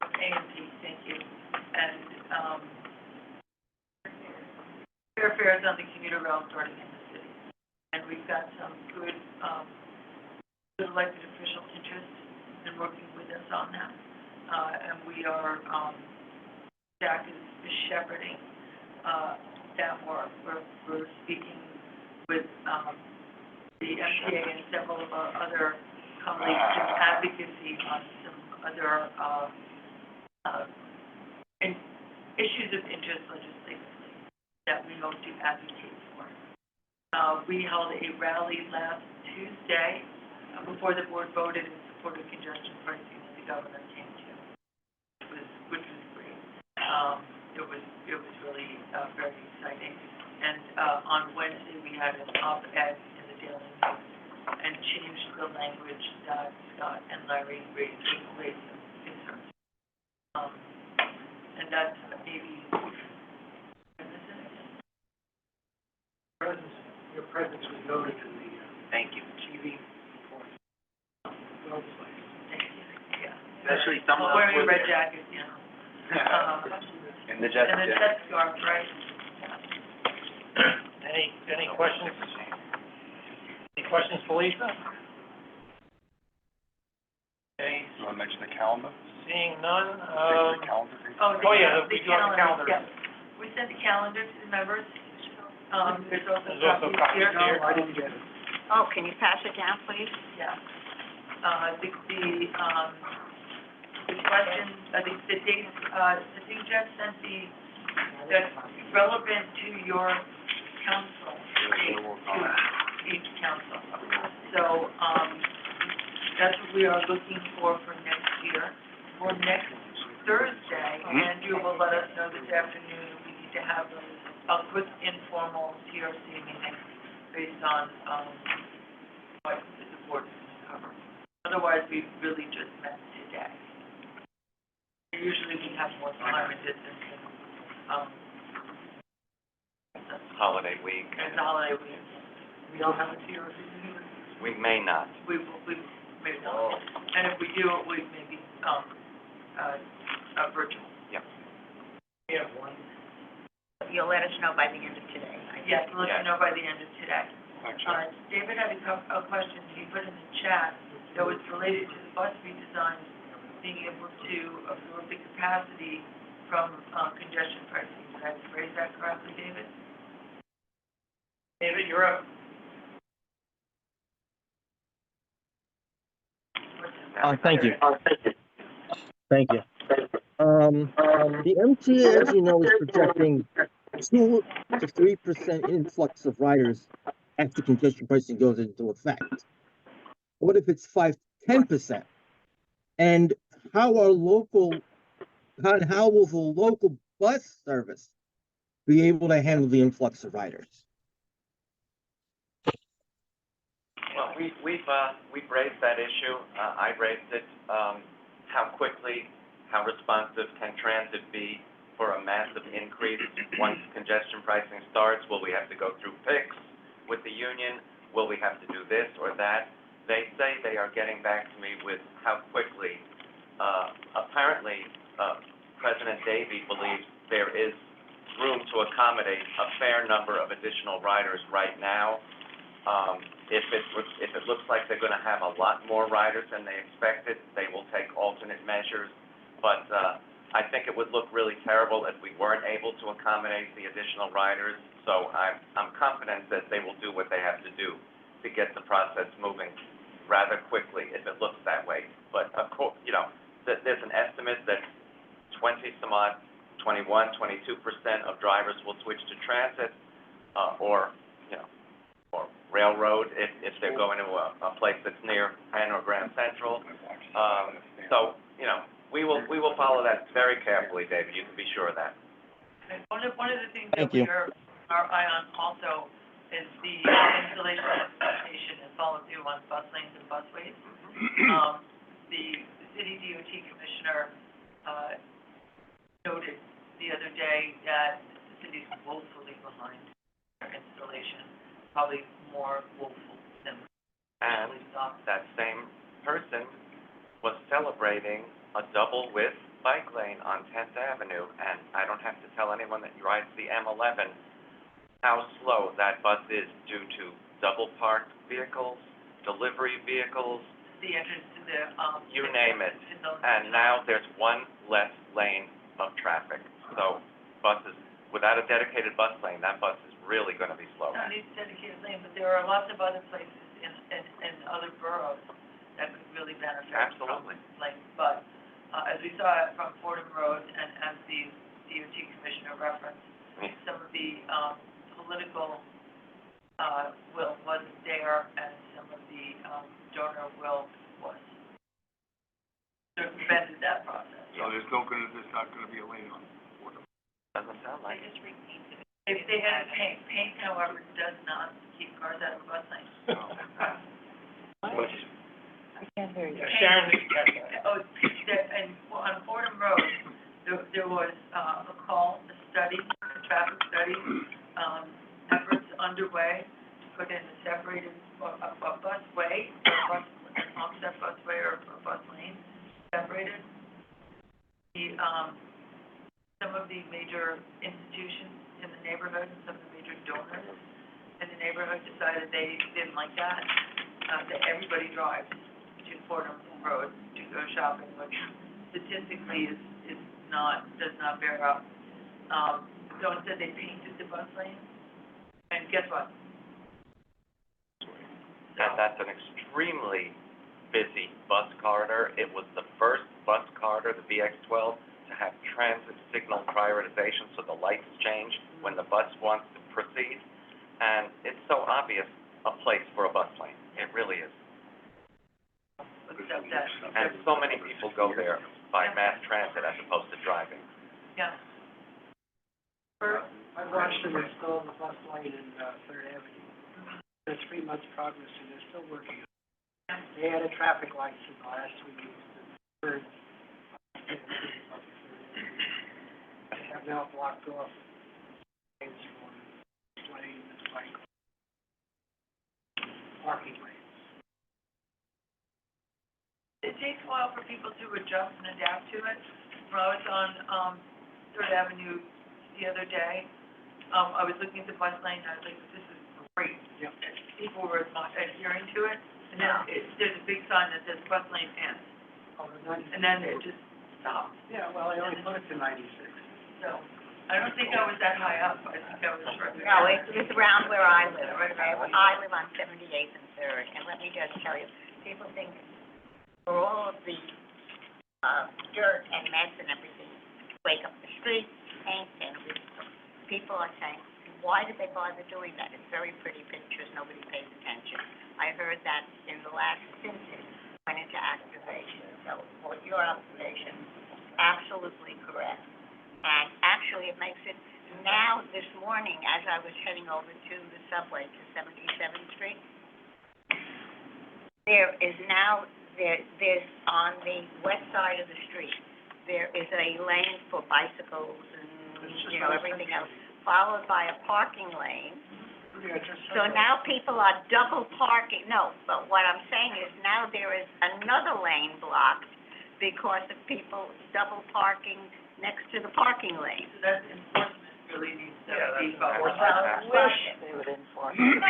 A&P, thank you, and, fares on the commuter rail starting in the city. And we've got some good elected official interest in working with us on that. And we are, Jack is shepherding, that work. We're speaking with, the MTA and several of our other colleagues in advocacy on some other, issues of interest legislatively that we hope to advocate for. We held a rally last Tuesday, before the board voted in support of congestion pricing that the governor came to, which was great. It was really, very exciting. And, on Wednesday, we had an op-ed in the Daily News and changed the language that Scott and Larry raised some concerns. And that's maybe, Your presence was noted in the, Thank you. TV report. Well played. yeah. Especially some of Well, wearing a us red jacket, And the jet. and a jet scarf, right? Yeah. Any questions? Any questions for Lisa? Okay, You wanna mention the calendar? seeing none, The calendar? oh, yeah, we do have the calendar. Yeah. We sent the calendar to the members. There's also There's also copies here. copies here. I didn't get it. Oh, can you pass it down, please? Yeah. The questions, the dates, I think Jeff sent that's relevant to your council, to each council. So, that's what we are looking for next year. For next Thursday, Andrew will let us know this afternoon, we need to have a quick informal TRC meeting based on, what the board can cover. Otherwise, we really just met today. Usually we have more time and distance and, Holiday week. and holiday week. We don't have a TRC meeting? We may not. We may not. And if we do, we may be, virtual. We have one. You'll let us know by the end of today. Yes, we'll let you know by the end of today. Actually, David had a question he put in the chat that was related to the bus redesign, being able to absorb the capacity from, congestion pricing. Did I phrase that correctly, David? David, you're up. Thank you. Thank you. The MTA, as you know, is projecting 2 to 3% influx of riders after congestion pricing goes into effect. What if it's 5 to 10%? And how will the local bus service be able to handle the influx of riders? Well, we've raised that issue. I raised it. How quickly, how responsive can transit be for a massive increase once congestion pricing starts? Will we have to go through PICs with the union? Will we have to do this or that? They say they are getting back to me with how quickly. Apparently, President Davey believes there is room to accommodate a fair number of additional riders right now. If it looks like they're gonna have a lot more riders than they expected, they will take alternate measures. But, I think it would look really terrible if we weren't able to accommodate the additional riders. So I'm confident that they will do what they have to do to get the process moving rather quickly if it looks that way. But of course, there's an estimate that 22% of drivers will switch to transit, or railroad if they're going to a place that's near Penn or Grand Central. So, we will follow that very carefully, David, you can be sure of that. And one of the things Thank that we you. are eye on also is the installation of station and follow through on bus lanes and busways. The city DOT commissioner, noted the other day that the city's woefully behind their installation, probably more woeful than And we thought. that same person was celebrating a double width bike lane on 10th Avenue, and I don't have to tell anyone that rides the M11 how slow that bus is due to double parked vehicles, delivery vehicles, The entrance to the, you name it. in those- And now there's one less lane of traffic. So buses, without a dedicated bus lane, that bus is really gonna be slow. Not these dedicated lane, but there are lots of other places in other boroughs that could really benefit from Absolutely. like, but, as we saw from Fordham Road and as the DOT commissioner referenced, some of the, political, will wasn't there and some of the, donor will was. Circumvented that process. So there's not gonna be a lane on Fordham. Doesn't sound like it. If they had paint, however, does not keep cars out of the bus lane. I can't hear you. Sharon, we can catch that. Oh, and on Fordham Road, there was, a call, a study, a traffic study, efforts underway to put in a separated, a busway, an offset busway or a bus lane, separated. The, some of the major institutions in the neighborhood and some of the major donors and the neighborhood decided they didn't like that, that everybody drives to Fordham Road to go shopping, which statistically is not, does not bear up. Dawn said they painted the bus lane, and guess what? And that's an extremely busy bus corridor. It was the first bus corridor, the VX-12, to have transit signal prioritization, so the lights change when the bus wants to proceed. And it's so obvious a place for a bus lane. It really is. Except that. And so many people go there by mass transit as opposed to driving. Yeah. I watched them install the bus lane in, Third Avenue. It's 3 months progress, and they're still working on it. They added traffic lights in the last 3 weeks. They have now blocked off lanes for lane, like, parking lanes. It takes a while for people to adjust and adapt to it. When I was on, Third Avenue the other day, I was looking at the bus lane, and I was like, this is great. Yep. People were adhering to it, and then there's a big sign that says bus lane ends, and then it just stopped. Yeah, well, they only put it to 96. So, I don't think I was that high up, I think I was further. No, it's around where I live. I live on 78th and Third, and let me just tell you, people think for all of the, dirt and mess and everything, wake up the streets, paint and everything, people are saying, why did they bother doing that? It's very pretty pictures, nobody pays attention. I heard that in the last census, went into activation, so what your observation, absolutely correct. And actually, it makes it, now this morning, as I was heading over to the subway to 77th Street, there is now, there's on the west side of the street, there is a lane for bicycles and, everything else, followed by a parking lane. So now people are double parking, no, but what I'm saying is now there is another lane blocked because of people double parking next to the parking lane. So that's enforcement really needs to be. Well, I wish they would enforce. No,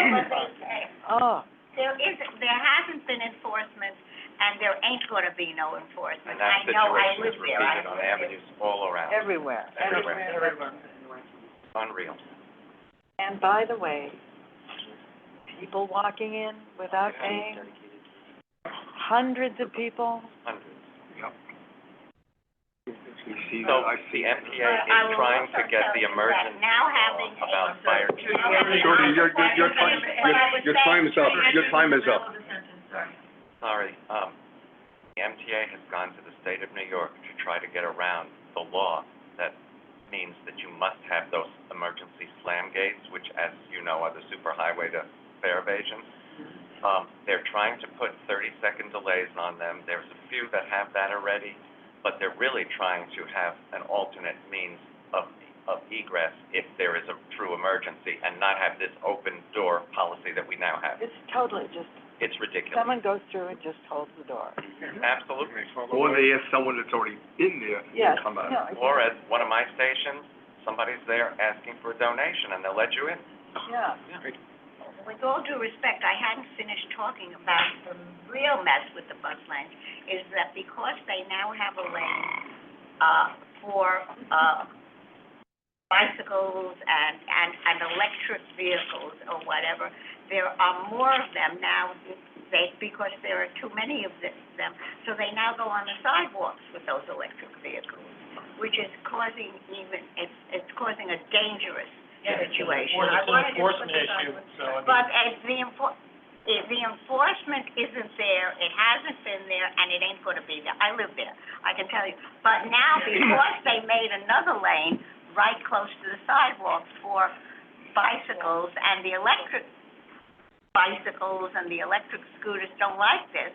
but there hasn't been enforcement, and there ain't gonna be no enforcement. And that I know, I situation live is there. repeated on avenues all around. Everywhere. Unreal. And by the way, people walking in without paying, hundreds of people. Hundreds. You see So that, I the see. MTA is trying to get the emergency Now having law about fire. Shorty, your time is up, your time is up. Sorry, the MTA has gone to the state of New York to try to get around the law that means that you must have those emergency slam gates, which, as you know, are the superhighway to fare evasion. They're trying to put 30-second delays on them. There's a few that have that already, but they're really trying to have an alternate means of egress if there is a true emergency and not have this open door policy that we now have. It's totally just, It's ridiculous. someone goes through and just holds the door. Absolutely. Or they ask someone that's already in there Yes, to come out. no, Or at one of my stations, somebody's there asking for a donation and they'll let you in. yeah. With all due respect, I hadn't finished talking about the real mess with the bus lanes, is that because they now have a lane, for, bicycles and electric vehicles or whatever, there are more of them now, because there are too many of them, so they now go on the sidewalks with those electric vehicles, which is causing it's causing a dangerous situation. I wanted to put this on. But as the enforcement isn't there, it hasn't been there, and it ain't gonna be there. I live there, I can tell you. But now, because they made another lane right close to the sidewalk for bicycles, and the electric bicycles and the electric scooters don't like this,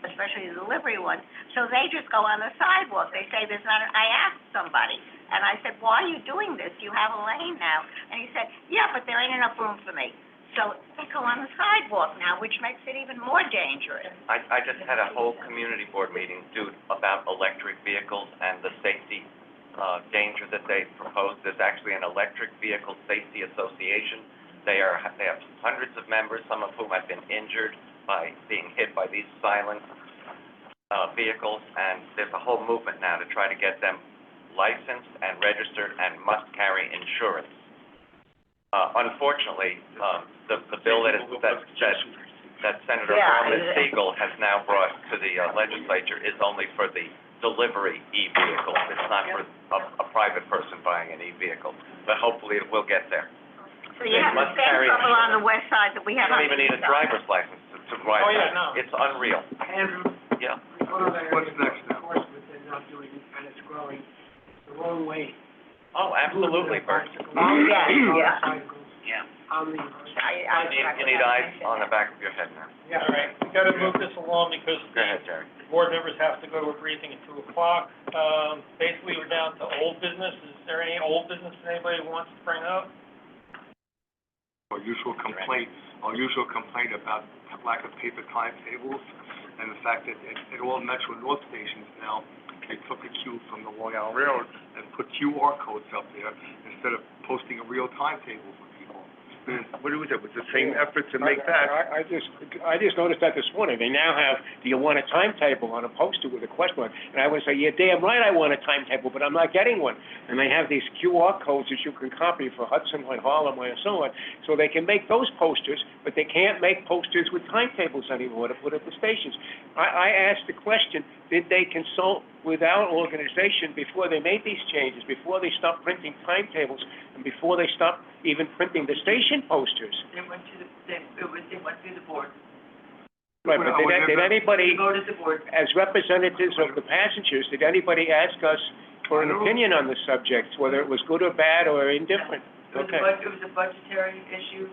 especially the delivery ones, so they just go on the sidewalk. They say there's not, I asked somebody, and I said, why are you doing this? You have a lane now. And he said, yeah, but there ain't enough room for me. So they go on the sidewalk now, which makes it even more dangerous. I just had a whole community board meeting, dude, about electric vehicles and the safety, danger that they proposed. There's actually an electric vehicle safety association They have hundreds of members, some of whom have been injured by being hit by these silent vehicles, and there's a whole movement now to try to get them licensed and registered and must carry insurance. Unfortunately, the bill that Senator Norman Siegel has now brought to the legislature is only for the delivery e-vehicle. It's not for a private person buying an e-vehicle, but hopefully it will get there. So you have the must same carry trouble on the west side that we You have don't on even the need east a side. driver's license to ride. Oh, yeah, no. It's unreal. Andrew, Yeah. one other area, What's next now? enforcement they're not doing, and it's growing the wrong way. Oh, absolutely, Bert. Bicycles, Yeah, yeah. motorcycles, Yeah. on the, You need eyes on the back of your head now. yeah. All right, we gotta move this along because Go ahead, Jerry. board members have to go to a briefing at 2:00. Basically, we're down to old business. Is there any old business that anybody wants to bring up? Our usual complaint about lack of paper timetables, and the fact that at all Metro North stations now, they took a cue from the Long Island Railroad and put QR codes up there instead of posting a real timetable for people. What was it, was the same effort to make that? I just noticed that this morning. They now have, do you want a timetable on a poster with a question mark? And I would say, yeah, damn right I want a timetable, but I'm not getting one. And they have these QR codes that you can copy for Hudson Way, Harlem Way, and so on. So they can make those posters, but they can't make posters with timetables anymore to put at the stations. I asked the question, did they consult with our organization before they made these changes, before they stopped printing timetables, and before they stopped even printing the station posters? They went to they went through the board. Right, but did anybody, They voted the board. as representatives of the passengers, did anybody ask us for an opinion on the subject, whether it was good or bad or indifferent? Okay. It was a budgetary issue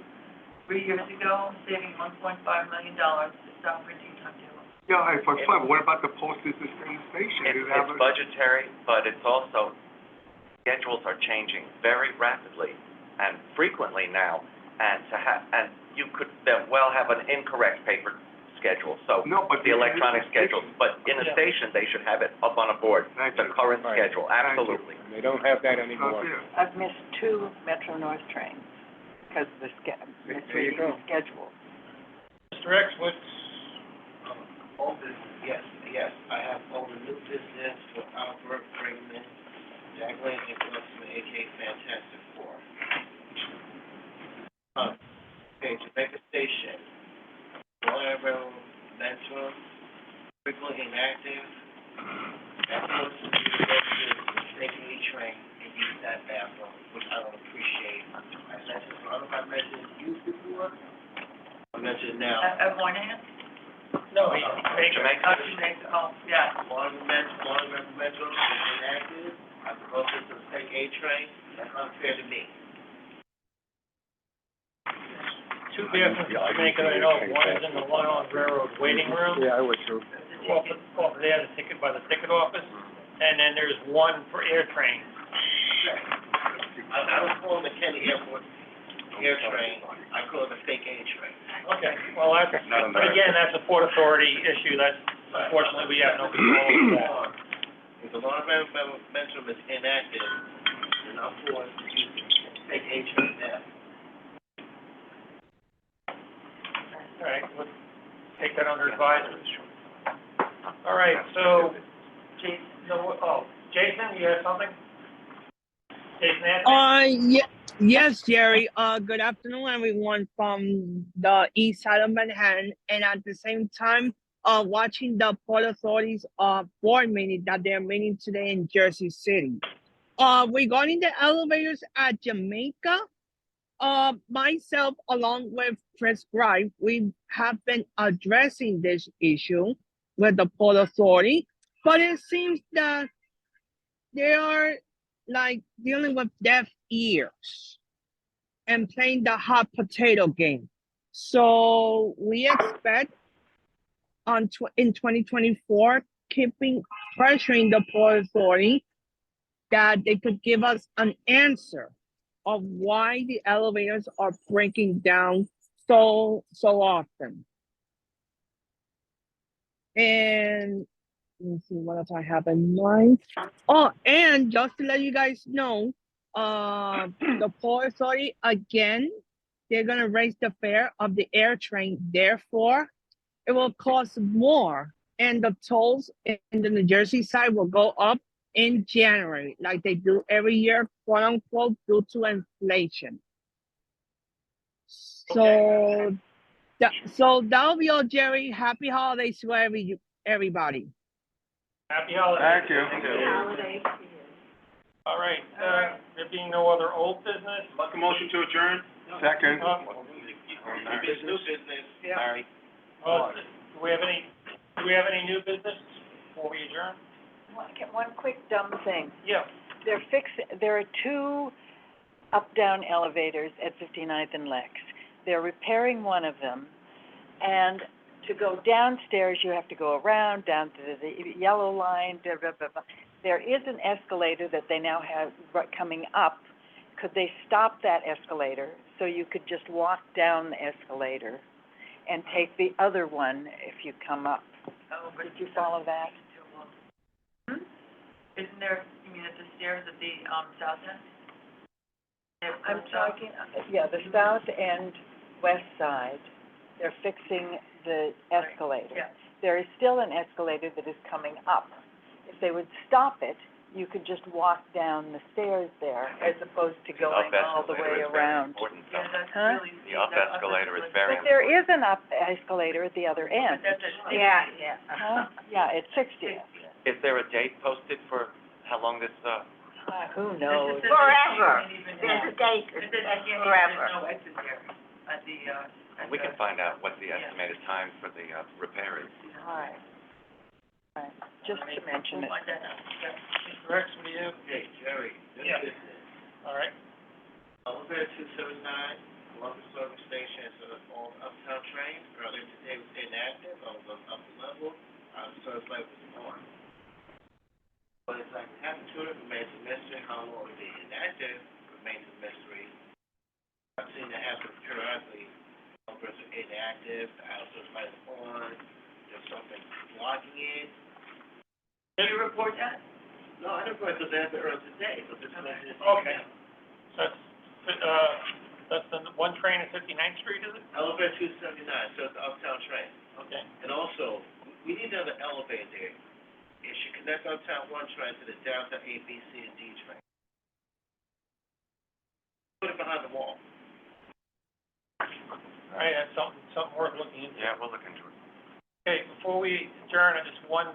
3 years ago, saving $1.5 million to stop printing timetables. Yeah, fine, but what about the posters that stay in the station? It's budgetary, but it's also, schedules are changing very rapidly and frequently now, and you could well have an incorrect paper schedule, so No, but the electronic schedules, but in a station, they should have it up on a board, the current Right. schedule, absolutely. They don't have that anymore. I've missed 2 Metro North trains because of the There you go. schedule. Mr. X, what's, Old business, yes, I have all the new business for Albert Brinkman, Jacqueline Englishman, A.K. Fantastic Four. Okay, Jamaica Station, Long Railroad, Metro, frequently inactive. That person who goes to taking the train and use that bathroom, which I don't appreciate. I don't know if I mentioned you before, I mentioned it now. At one hand? no, Jamaica. Oh, yeah. Long River Metro is inactive, I go to the take A train, that's unfair to me. two bathrooms in Jamaica, I know, one is in the Long Island Railroad waiting room, Yeah, I would too. off there, the ticket, by the ticket office, and then there's one for air train. I don't call it McKinney Airport air train, I call it a fake A train. Okay, well, that's, but again, that's a Port Authority issue, that's, unfortunately, we have no control over that. If the Long River Metro is inactive, then I'm forced to use the fake A train there. All right, we'll take that under advisement. All right, so, Jason, you have something? Jason Anthony? Yes, Jerry. Good afternoon, everyone from the east side of Manhattan, and at the same time, watching the Port Authority's board meeting that they're meeting today in Jersey City. Regarding the elevators at Jamaica, myself, along with Chris Gripe, we have been addressing this issue with the Port Authority, but it seems that they are like dealing with deaf ears and playing the hot potato game. So we expect in 2024, keeping pressuring the Port Authority that they could give us an answer of why the elevators are breaking down so often. And let's see what else I have in mind. Oh, and just to let you guys know, the Port Authority again they're gonna raise the fare of the air train. Therefore, it will cost more, and the tolls in the New Jersey side will go up in January, like they do every year, quote unquote, due to inflation. So, so that'll be all, Jerry. Happy holidays to everybody. Happy holidays. Thank you. Holidays. All right, there being no other old business, Like a motion to adjourn? Second. New business, sorry. do we have any new business before we adjourn? One quick dumb thing. Yeah. There are two up-down elevators at 59th and Lex. They're repairing one of them, and to go downstairs, you have to go around, down to the yellow line, blah, blah, blah, blah. There is an escalator that they now have coming up. Could they stop that escalator so you could just walk down the escalator and take the other one if you come up? Oh, but Did you follow that? Isn't there, you mean at the stairs at the, south end? I'm talking, yeah, the south and west side, they're fixing the escalator. Yeah. There is still an escalator that is coming up. If they would stop it, you could just walk down the stairs there as opposed to going all the way around. Yeah, that's Huh? really. The up escalator is very But there is an up escalator at the other end. That's at Yeah. Huh? Yeah, it's 60th. Is there a date posted for how long this, Who knows? Forever. There's a date, There's forever. no exit there at the, we can find out what the estimated time for the, repair is. All right. All right, just to mention it. Mr. Rex, what do you? Okay, Jerry, Yeah. new business. All right. Elevator 279, Columbus Service Station, so on Uptown train, earlier today was inactive, I was on upper level, service light was on. But it's like happened to it, remains a mystery, how long it is inactive, remains a mystery. I've seen it happen periodically, one person inactive, the service light is on, there's something blocking it. Did you report that? No, I didn't report it, they happened earlier today, but this message is. Okay. That's the one train at 59th Street, is it? Elevator 279, so it's the Uptown train. Okay. And also, we need another elevator there. It should connect Uptown 1 train to the downtown A, B, C, and D train. Put it behind the wall. All right, that's something worth looking into. Yeah, we'll look into it. Okay, before we adjourn, just one,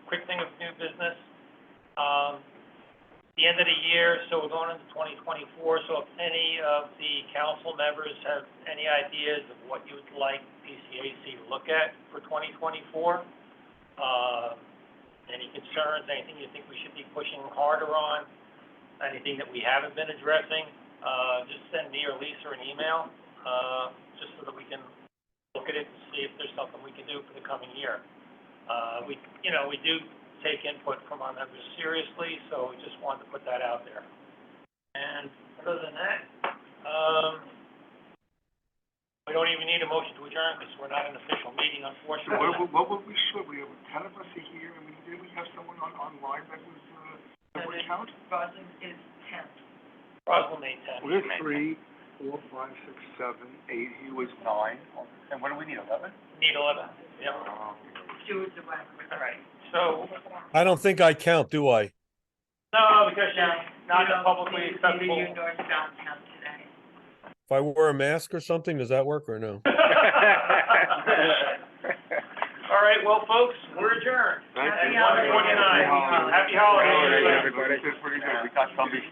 quick thing of new business. The end of the year, so we're going into 2024, so if any of the council members have any ideas of what you would like PCAC to look at for 2024, any concerns, anything you think we should be pushing harder on, anything that we haven't been addressing, just send me or Lisa an email, just so that we can look at it and see if there's something we can do for the coming year. We do take input from our members seriously, so we just wanted to put that out there. And other than that, we don't even need a motion to adjourn because we're not an official meeting, So unfortunately. what would we should, we have 10 of us are here, I mean, did we have someone online that was, that would count? Roslyn is 10. Roswell made 10. We're 3, 4, 5, 6, 7, 8, he was 9, and what do we need, 11? Need 11, yep. Stuart's the one. All right, so, I don't think I count, do I? no, because you're not publicly Neither accessible. you nor Scott come today. If I wear a mask or something, does that work or no? All right, well, folks, we're adjourned. Thank At you. 1:29. Happy holidays, everybody. Everybody, this is pretty good, we got somebody.